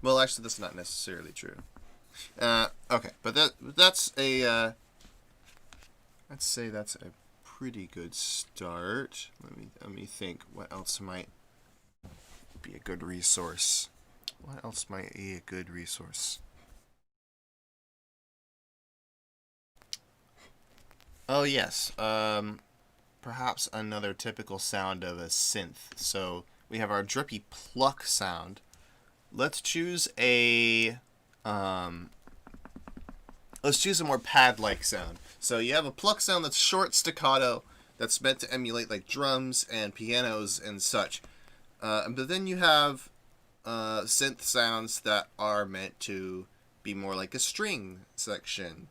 Well, actually, that's not necessarily true. Okay, but that's a let's say that's a pretty good start. Let me think. What else might be a good resource? What else might be a good resource? Oh yes, perhaps another typical sound of a synth. So we have our drippy pluck sound. Let's choose a more pad-like sound. So you have a pluck sound that's short staccato, that's meant to emulate like drums and pianos and such. But then you have synth sounds that are meant to be more like a string section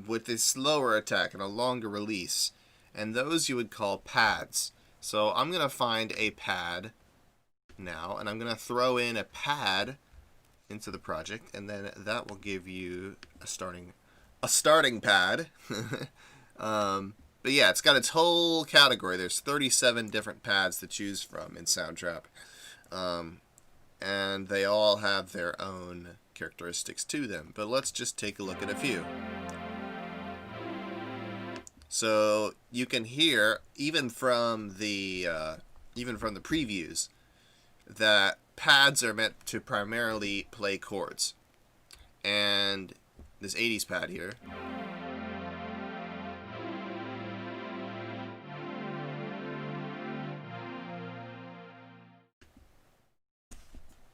with a slower attack and a longer release, and those you would call pads. So I'm going to find a pad now, and I'm going to throw in a pad into the project, and then that will give you a starting pad But yeah, it's got its whole category. There's 37 different pads to choose from in Soundtrap. And they all have their own characteristics to them. But let's just take a look at a few. So you can hear, even from the previews, that pads are meant to primarily play chords. And this 80s pad here,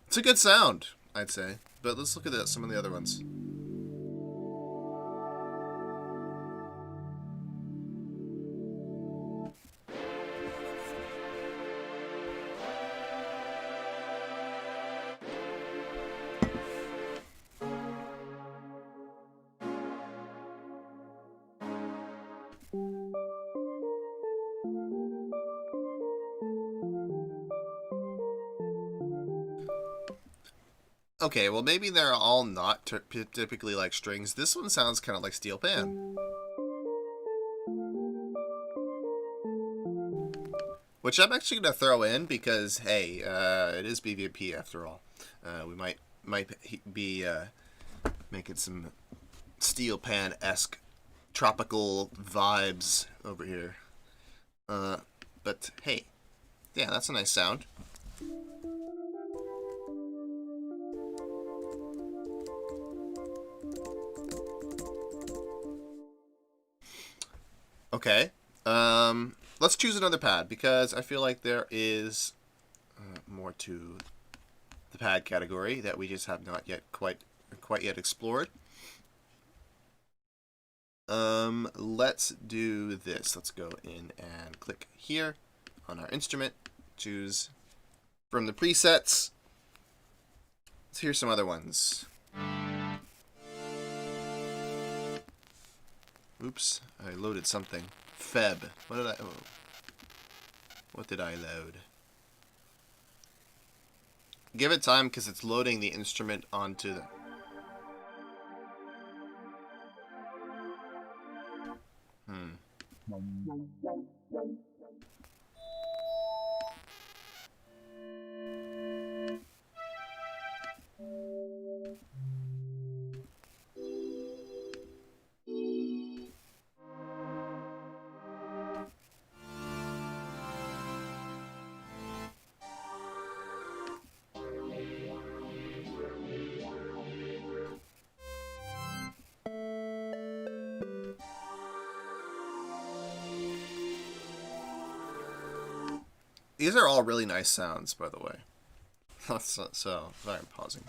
it's a good sound, I'd say. But let's look at some of the other ones. Okay, well maybe they're all not typically like strings. This one sounds kind of like steel pan. Which I'm actually going to throw in because, hey, it is BVMP after all. We might be making some steel pan-esque tropical vibes over here. But hey, yeah, that's a nice sound. Okay, let's choose another pad because I feel like there is more to the pad category that we just have not yet quite yet explored. Let's do this. Let's go in and click here on our instrument. Choose from the presets. Let's hear some other ones. Oops, I loaded something. Feb. What did I load? Give it time because it's loading the instrument onto the... These are all really nice sounds, by the way. So, sorry, I'm pausing.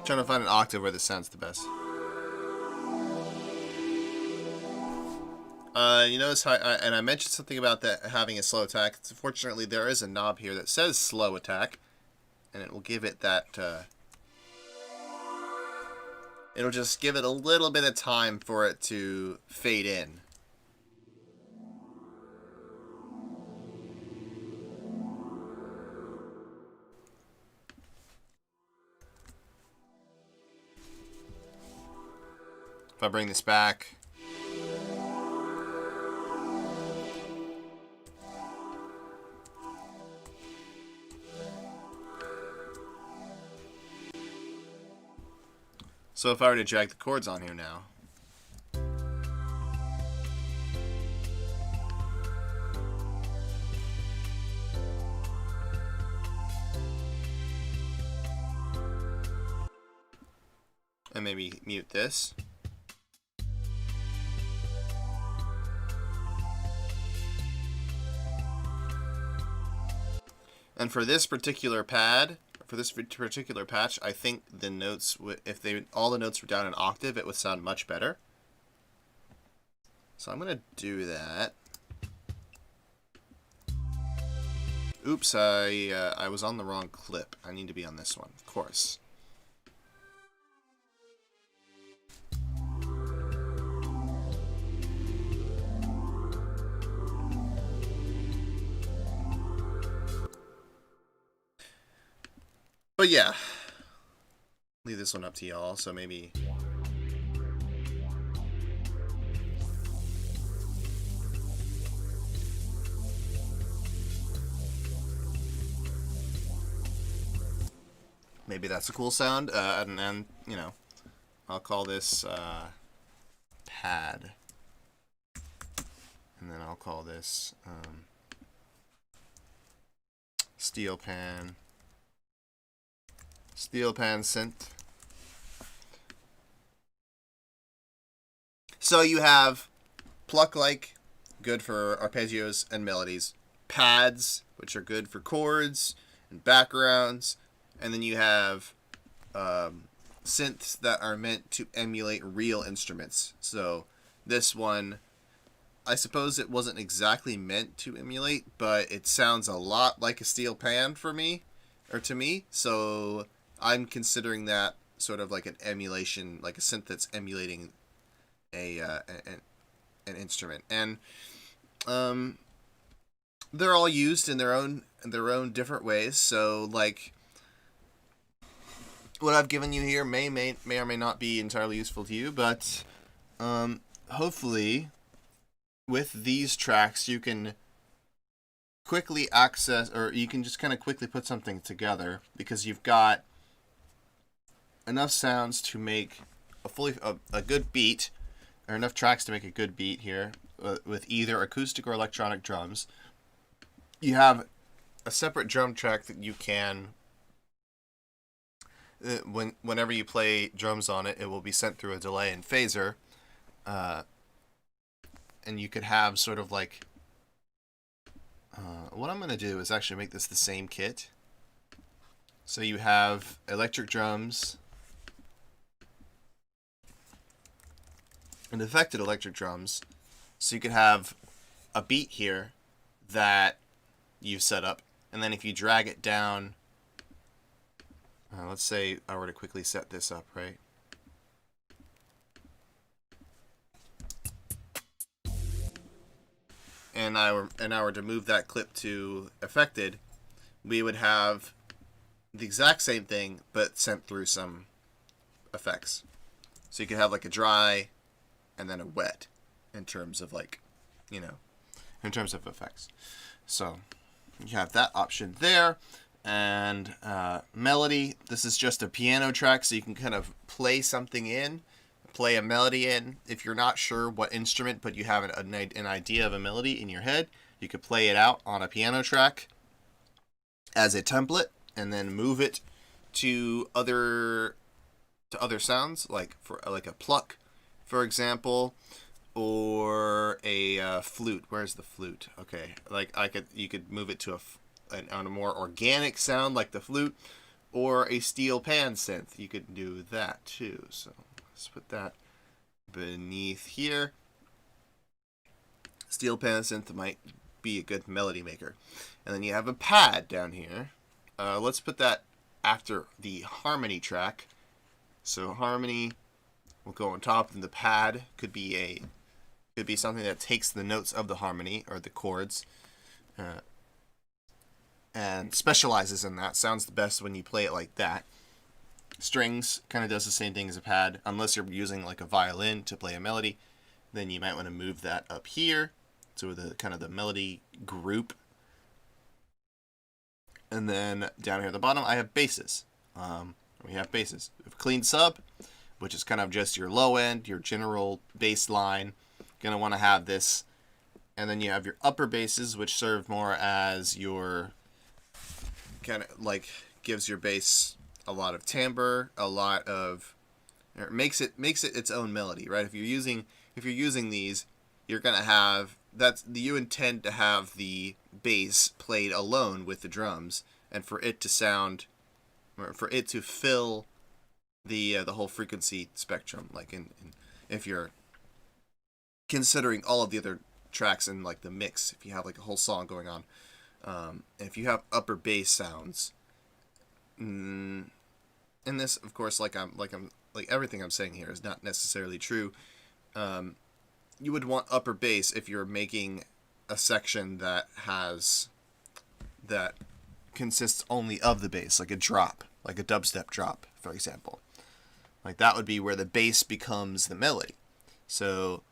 Trying to find an octave where this sounds the best. You notice how, and I mentioned something about that having a slow attack. Fortunately, there is a knob here that says slow attack, and it will give it that. It'll just give it a little bit of time for it to fade in. If I bring this back. So if I were to drag the chords on here now. And maybe mute this. And for this particular pad, for this particular patch, I think the notes, if all the notes were down an octave, it would sound much better. So I'm gonna do that. Oops, I was on the wrong clip. I need to be on this one, of course. But yeah, leave this one up to y'all. So maybe. Maybe that's a cool sound, and you know, I'll call this pad, and then I'll call this steel pan synth. So you have pluck-like, good for arpeggios and melodies, pads, which are good for chords and backgrounds. And then you have synths that are meant to emulate real instruments. So this one, I suppose it wasn't exactly meant to emulate, but it sounds a lot like a steel pan for me, or to me. So I'm considering that sort of like an emulation, like a synth that's emulating an instrument. And they're all used in their own different ways. So like, what I've given you here may or may not be entirely useful to you, but hopefully with these tracks you can quickly access, or you can just kind of quickly put something together, because you've got enough sounds to make a good beat, or enough tracks to make a good beat here with either acoustic or electronic drums. You have a separate drum track that you can, whenever you play drums on it, it will be sent through a delay and phaser, and you could have sort of like, what I'm going to do is actually make this the same kit. So you have electric drums and affected electric drums, so you could have a beat here that you've set up, and then if you drag it down, let's say I were to quickly set this up, right? And I were to move that clip to affected, we would have the exact same thing, but sent through some effects. So you could have like a dry and then a wet in terms of like, you know, in terms of effects. So you have that option there. And melody, this is just a piano track, so you can kind of play something in, play a melody in. If you're not sure what instrument, but you have an idea of a melody in your head, you could play it out on a piano track as a template, and then move it to other sounds, like for like a pluck, for example, or a flute. Where's the flute? Okay, like you could move it to on a more organic sound like the flute, or a steel pan synth. You could do that too. So let's put that beneath here. Steel pan synth might be a good melody maker. And then you have a pad down here. Let's put that after the harmony track. So harmony will go on top, and the pad could be something that takes the notes of the harmony or the chords, and specializes in that. Sounds the best when you play it like that. Strings kind of does the same thing as a pad, unless you're using like a violin to play a melody. Then you might want to move that up here to the kind of the melody group. And then down here at the bottom, I have basses. We have basses. We have clean sub, which is kind of just your low end, your general bass line. Gonna want to have this. And then you have your upper basses, which serve more as your kind of like gives your bass a lot of timbre, a lot of, or makes it its own melody, right? If you're using these, you're gonna have you intend to have the bass played alone with the drums, and for it to sound, or for it to fill the whole frequency spectrum. Like if you're considering all of the other tracks in like the mix, if you have like a whole song going on, and if you have upper bass sounds, and this, of course, like everything I'm saying here is not necessarily true. You would want upper bass if you're making a section that consists only of the bass, like a drop. like a dubstep drop, for example. Like that would be where the bass becomes the melody. So,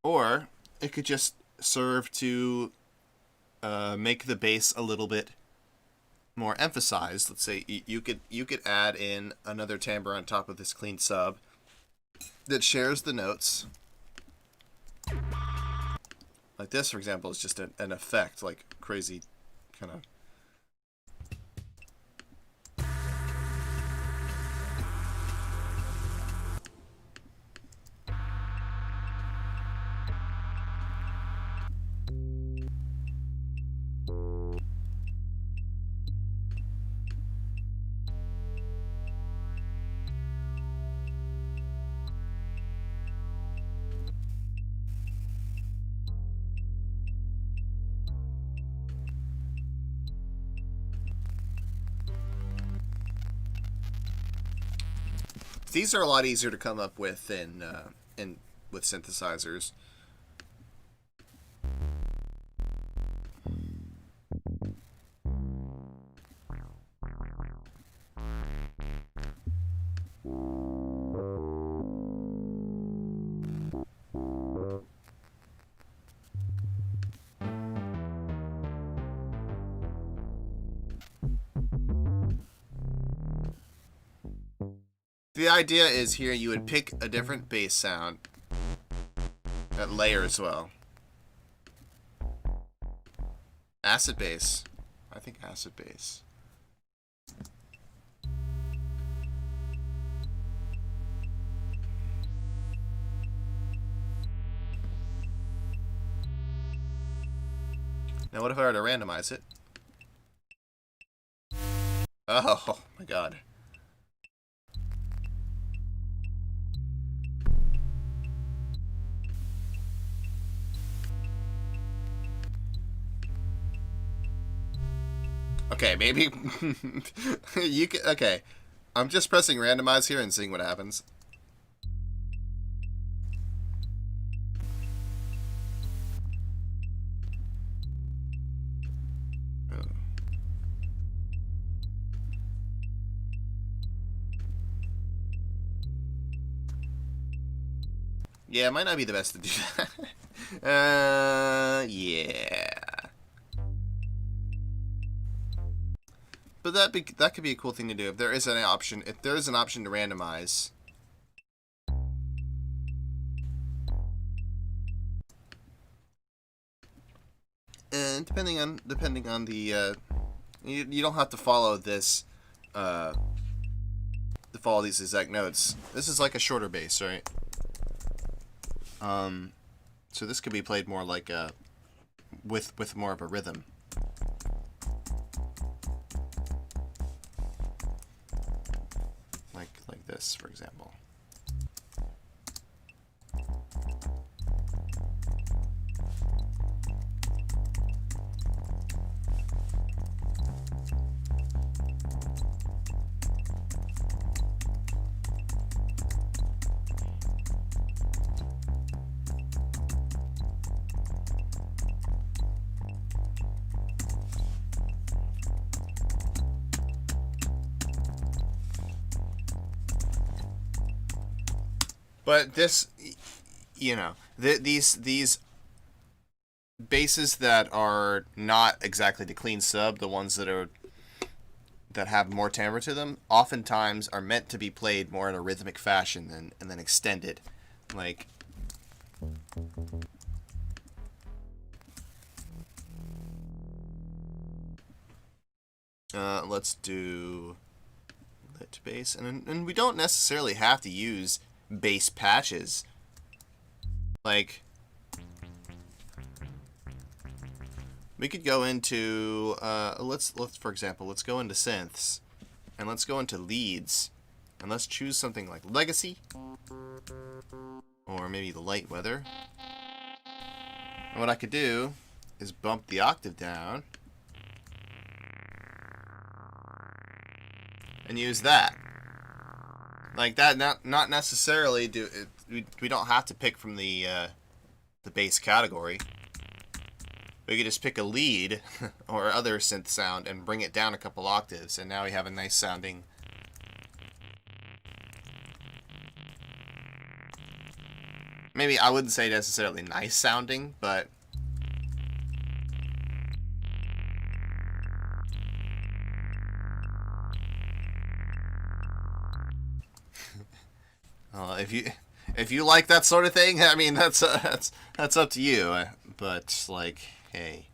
or it could just serve to make the bass a little bit more emphasized. Let's say you could add in another timbre on top of this clean sub that shares the notes. Like this, for example, is just an effect, like crazy kind of. These are a lot easier to come up with in with synthesizers. The idea is here you would pick a different bass sound that layers well. Acid bass. I think acid bass. Now what if I were to randomize it? Oh my god. Okay, maybe you can. Okay, I'm just pressing randomize here and seeing what happens. Oh. Yeah, it might not be the best to do that. Yeah. But that could be a cool thing to do if there is an option. If there is an option to randomize. And depending on the you don't have to follow this to follow these exact notes. This is like a shorter bass, right? So this could be played more like with more of a rhythm. Like this, for example. But this, you know, these basses that are not exactly the clean sub, the ones that have more timbre to them, oftentimes are meant to be played more in a rhythmic fashion and then extended, like. Let's do lit bass, and we don't necessarily have to use bass patches. Like, we could go into let's for example, let's go into synths and let's go into leads and let's choose something like legacy or maybe the light weather. And what I could do is bump the octave down and use that. Like that, not necessarily we don't have to pick from the bass category. We could just pick a lead or other synth sound and bring it down a couple octaves, and now we have a nice sounding maybe I wouldn't say necessarily nice sounding, but if you like that sort of thing, I mean that's up to you. But like, hey,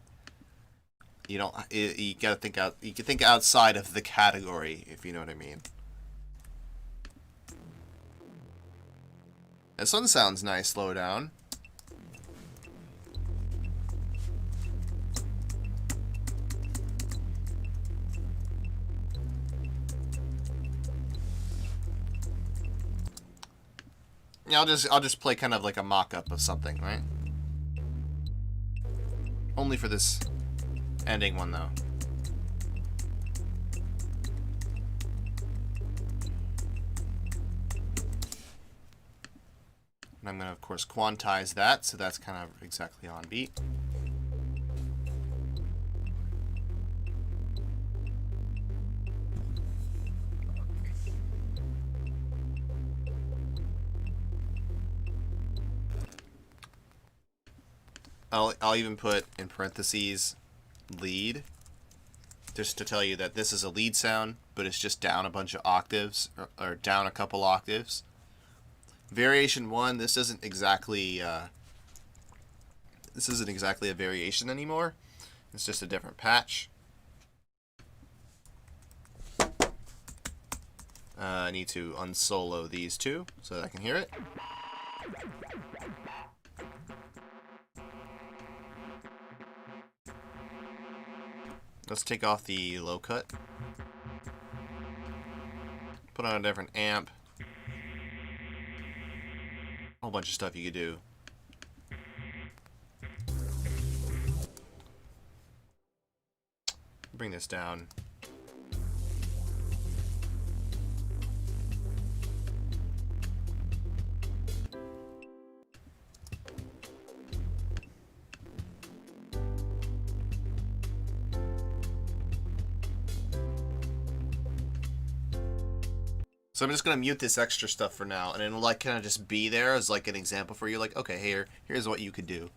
you don't you gotta think out. You can think outside of the category, if you know what I mean. This one sounds nice. Slow down. Yeah, I'll just play kind of like a mock-up of something, right? Only for this ending one, though. And I'm going to, of course, quantize that, so that's kind of exactly on beat. I'll even put in parentheses lead, just to tell you that this is a lead sound, but it's just down a bunch of octaves, or down a couple octaves. Variation 1, this isn't exactly a variation anymore. It's just a different patch. I need to unsolo these two so that I can hear it. Let's take off the low cut. Put on a different amp. A whole bunch of stuff you could do. Bring this down. So I'm just going to mute this extra stuff for now, and it'll like kind of just be there as like an example for you. Like, okay, here's what you could do.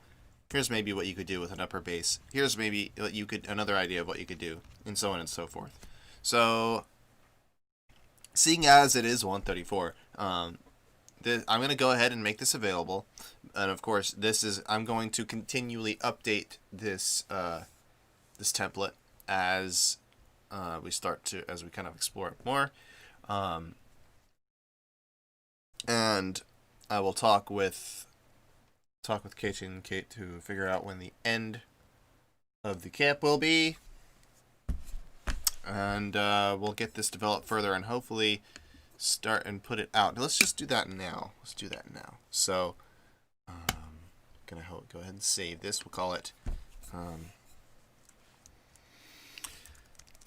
Here's maybe what you could do with an upper bass. Here's maybe what you could, another idea of what you could do, and so on and so forth. So, seeing as it is 134, I'm going to go ahead and make this available. And of course, I'm going to continually update this this template as we kind of explore it more. And I will talk with Kate and Kate to figure out when the end of the camp will be, and we'll get this developed further and hopefully start and put it out. Let's just do that now. So, gonna go ahead and save this. We'll call it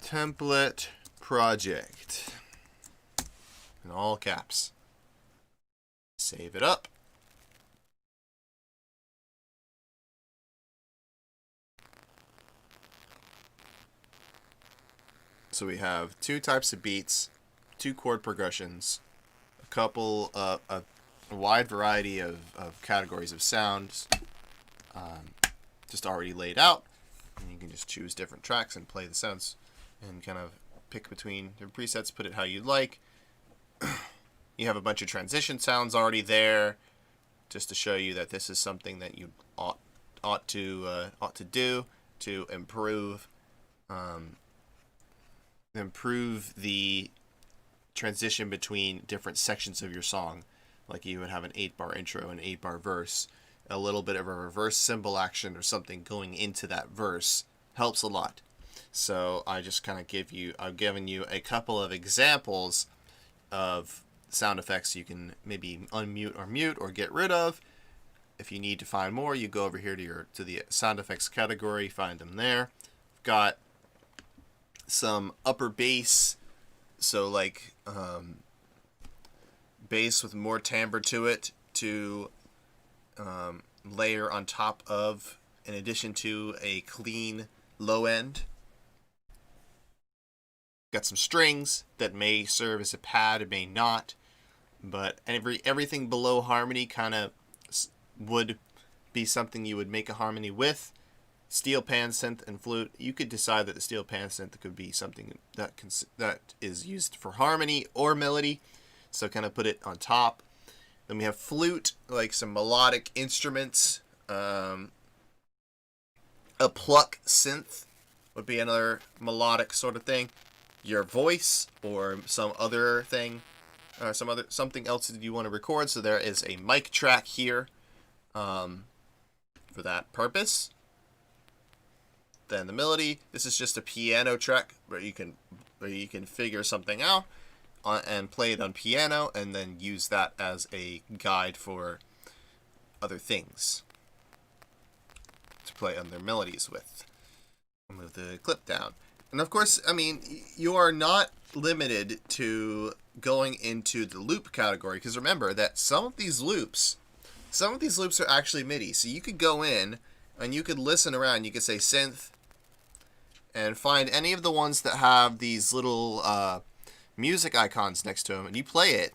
template project in all caps. Save it up. So we have two types of beats, two chord progressions, a wide variety of categories of sounds just already laid out. And you can just choose different tracks and play the sounds and kind of pick between your presets, put it how you'd like. You have a bunch of transition sounds already there, just to show you that this is something that you ought to do to improve the transition between different sections of your song. Like you would have an 8-bar intro, an 8-bar verse, a little bit of a reverse cymbal action or something going into that verse helps a lot. So I just kind of I've given you a couple of examples of sound effects you can maybe unmute or mute or get rid of. If you need to find more, you go over here to the sound effects category, find them there. Got some upper bass, so like bass with more timbre to it to layer on top of, in addition to a clean low end. Got some strings that may serve as a pad, it may not, but everything below harmony kind of would be something you would make a harmony with. Steel pan synth and flute. You could decide that the steel pan synth could be something that is used for harmony or melody. So kind of put it on top. Then we have flute, like some melodic instruments. A pluck synth would be another melodic sort of thing. Your voice or some other thing, or something else that you want to record. So there is a mic track here for that purpose. Then the melody. This is just a piano track where you can figure something out and play it on piano, and then use that as a guide for other things to play other melodies with. I'll move the clip down. And of course, I mean, you are not limited to going into the loop category, because remember that some of these loops are actually MIDI. So you could go in and you could listen around. You could say synth and find any of the ones that have these little music icons next to them, and you play it.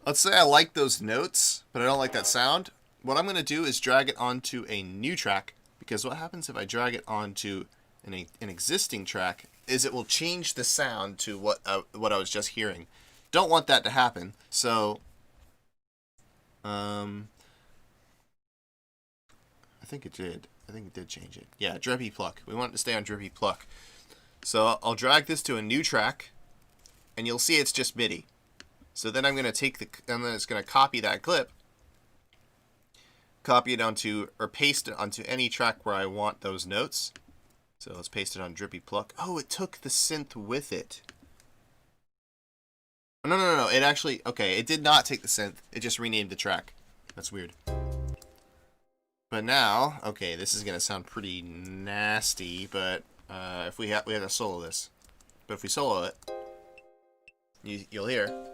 Let's say I like those notes, but I don't like that sound. What I'm going to do is drag it onto a new track, because what happens if I drag it onto an existing track is it will change the sound to what I was just hearing. Don't want that to happen, so I think it did. I think it did change it. Yeah, drippy pluck. We want it to stay on drippy pluck. So I'll drag this to a new track, and you'll see it's just MIDI. So then I'm going to and then it's going to copy that clip, copy it onto, or paste it onto any track where I want those notes. So let's paste it on drippy pluck. Oh, it took the synth with it. No. It actually, okay, it did not take the synth. It just renamed the track. That's weird. But now, okay, this is going to sound pretty nasty, but if we have to solo this. But if we solo it, you'll hear.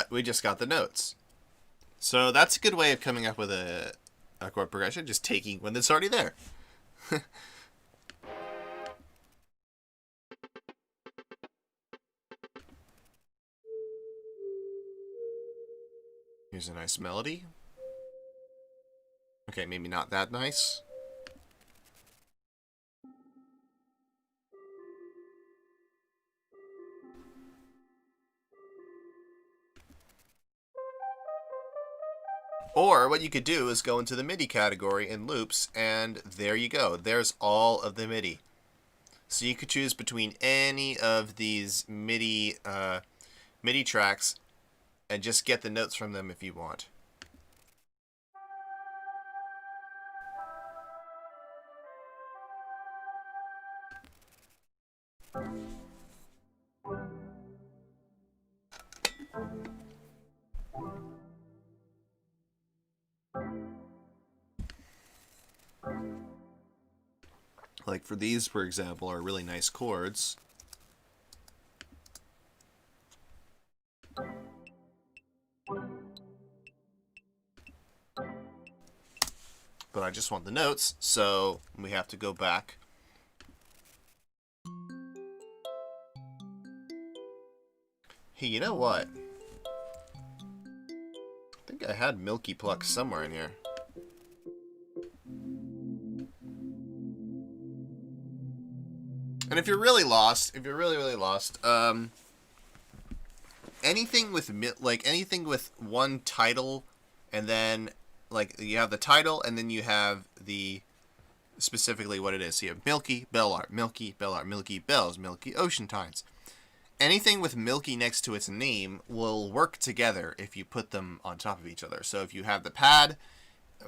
We just got the notes. So that's a good way of coming up with a chord progression, just taking when it's already there. Here's a nice melody. Okay, maybe not that nice. Or what you could do is go into the MIDI category in loops, and there you go. There's all of the MIDI. So you could choose between any of these MIDI tracks and just get the notes from them if you want. Like for these, for example, are really nice chords. But I just want the notes, so we have to go back. Hey, you know what? I think I had Milky Pluck somewhere in here. And if you're really lost, if you're really lost, anything with one title, and then like you have the title, and then you have the specifically what it is. So you have Milky, Bell Art, Milky, Bell Art, Milky Bells, Milky Ocean Times. Anything with Milky next to its name will work together if you put them on top of each other. So if you have the pad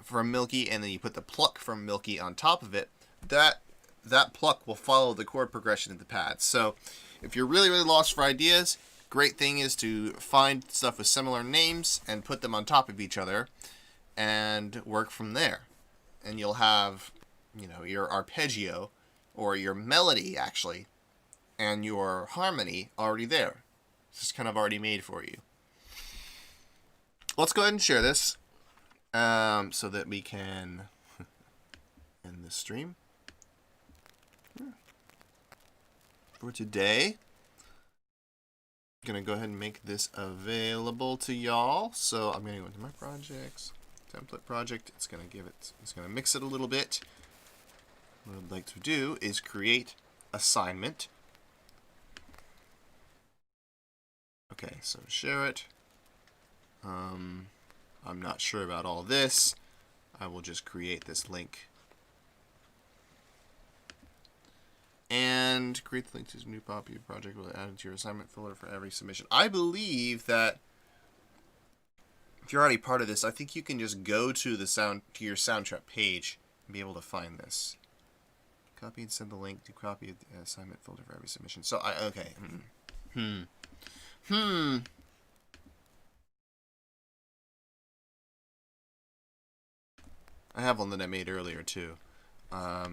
from Milky and then you put the pluck from Milky on top of it, that pluck will follow the chord progression of the pad. So if you're really lost for ideas, great thing is to find stuff with similar names and put them on top of each other and work from there. And you'll have, you know, your arpeggio or your melody actually and your harmony already there. It's just kind of already made for you. Let's go ahead and share this. so that we can end the stream for today. I'm gonna go ahead and make this available to y'all. So I'm gonna go into my projects, template project. It's gonna mix it a little bit. What I'd like to do is create assignment. Okay, so share it. I'm not sure about all this. I will just create this link. And create the link to this new copy of project will add it to your assignment folder for every submission. I believe that if you're already part of this, I think you can just go to your Soundtrap page and be able to find this. Copy and send the link to copy of the assignment folder for every submission. So okay. I have one that I made earlier too. I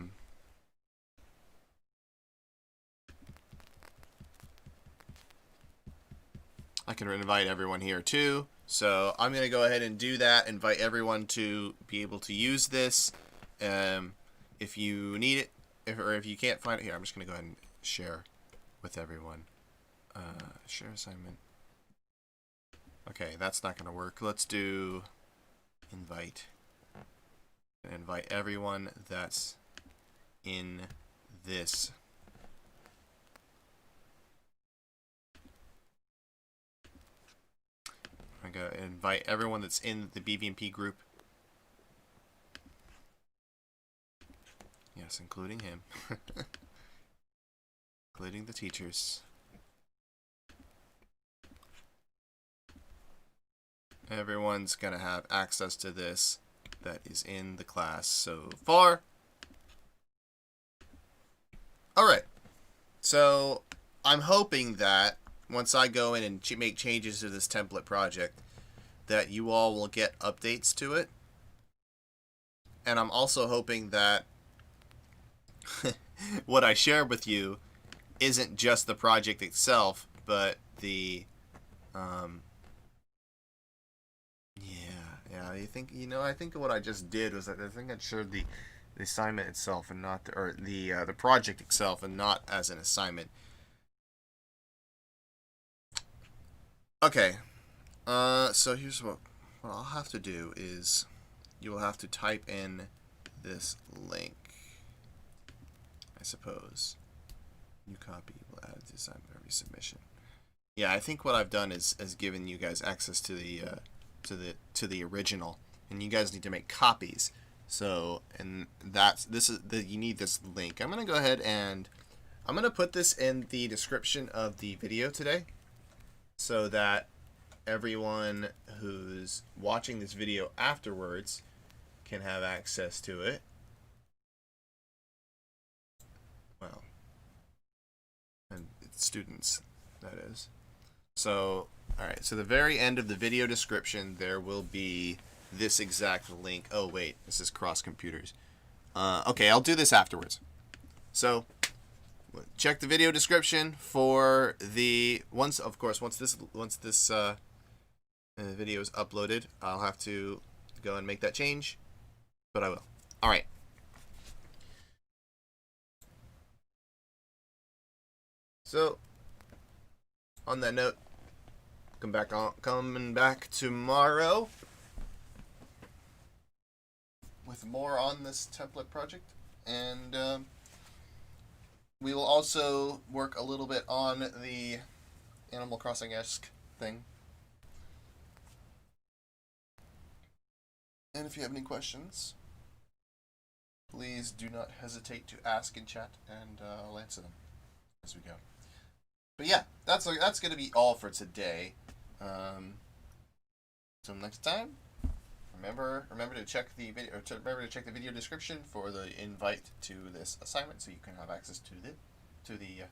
can invite everyone here too. So I'm going to go ahead and do that. Invite everyone to be able to use this. If you need it, if you can't find it here, I'm just going to go ahead and share with everyone. Share assignment. Okay, that's not going to work. Let's do invite. Invite everyone that's in this. I'm going to invite everyone that's in the BVMP group. Yes, including him. Including the teachers. Everyone's going to have access to this that is in the class so far. Alright. So, I'm hoping that once I go in and make changes to this template project, that you all will get updates to it. And I'm also hoping that what I share with you isn't just the project itself, but the I think what I just did was that I think I shared the assignment itself and not the project itself and not as an assignment. Okay. So here's what I'll have to do is you will have to type in this link, I suppose. New copy will add to assignment for every submission. Yeah, I think what I've done is given you guys access to the original, and you guys need to make copies. So, and you need this link. I'm gonna go ahead and I'm gonna put this in the description of the video today, so that everyone who's watching this video afterwards can have access to it. Well, and it's students, that is. So, alright, so the very end of the video description, there will be this exact link. Oh, wait, this is cross computers. Okay, I'll do this afterwards. So, check the video description for the once this video is uploaded, I'll have to go and make that change, but I will. All right. So, on that note, coming back tomorrow with more on this template project, and we will also work a little bit on the Animal Crossing-esque thing. And if you have any questions, please do not hesitate to ask in chat, and I'll answer them as we go. But yeah, that's going to be all for today. Until next time, remember to check the video. Remember to check the video description for the invite to this assignment, so you can have access to the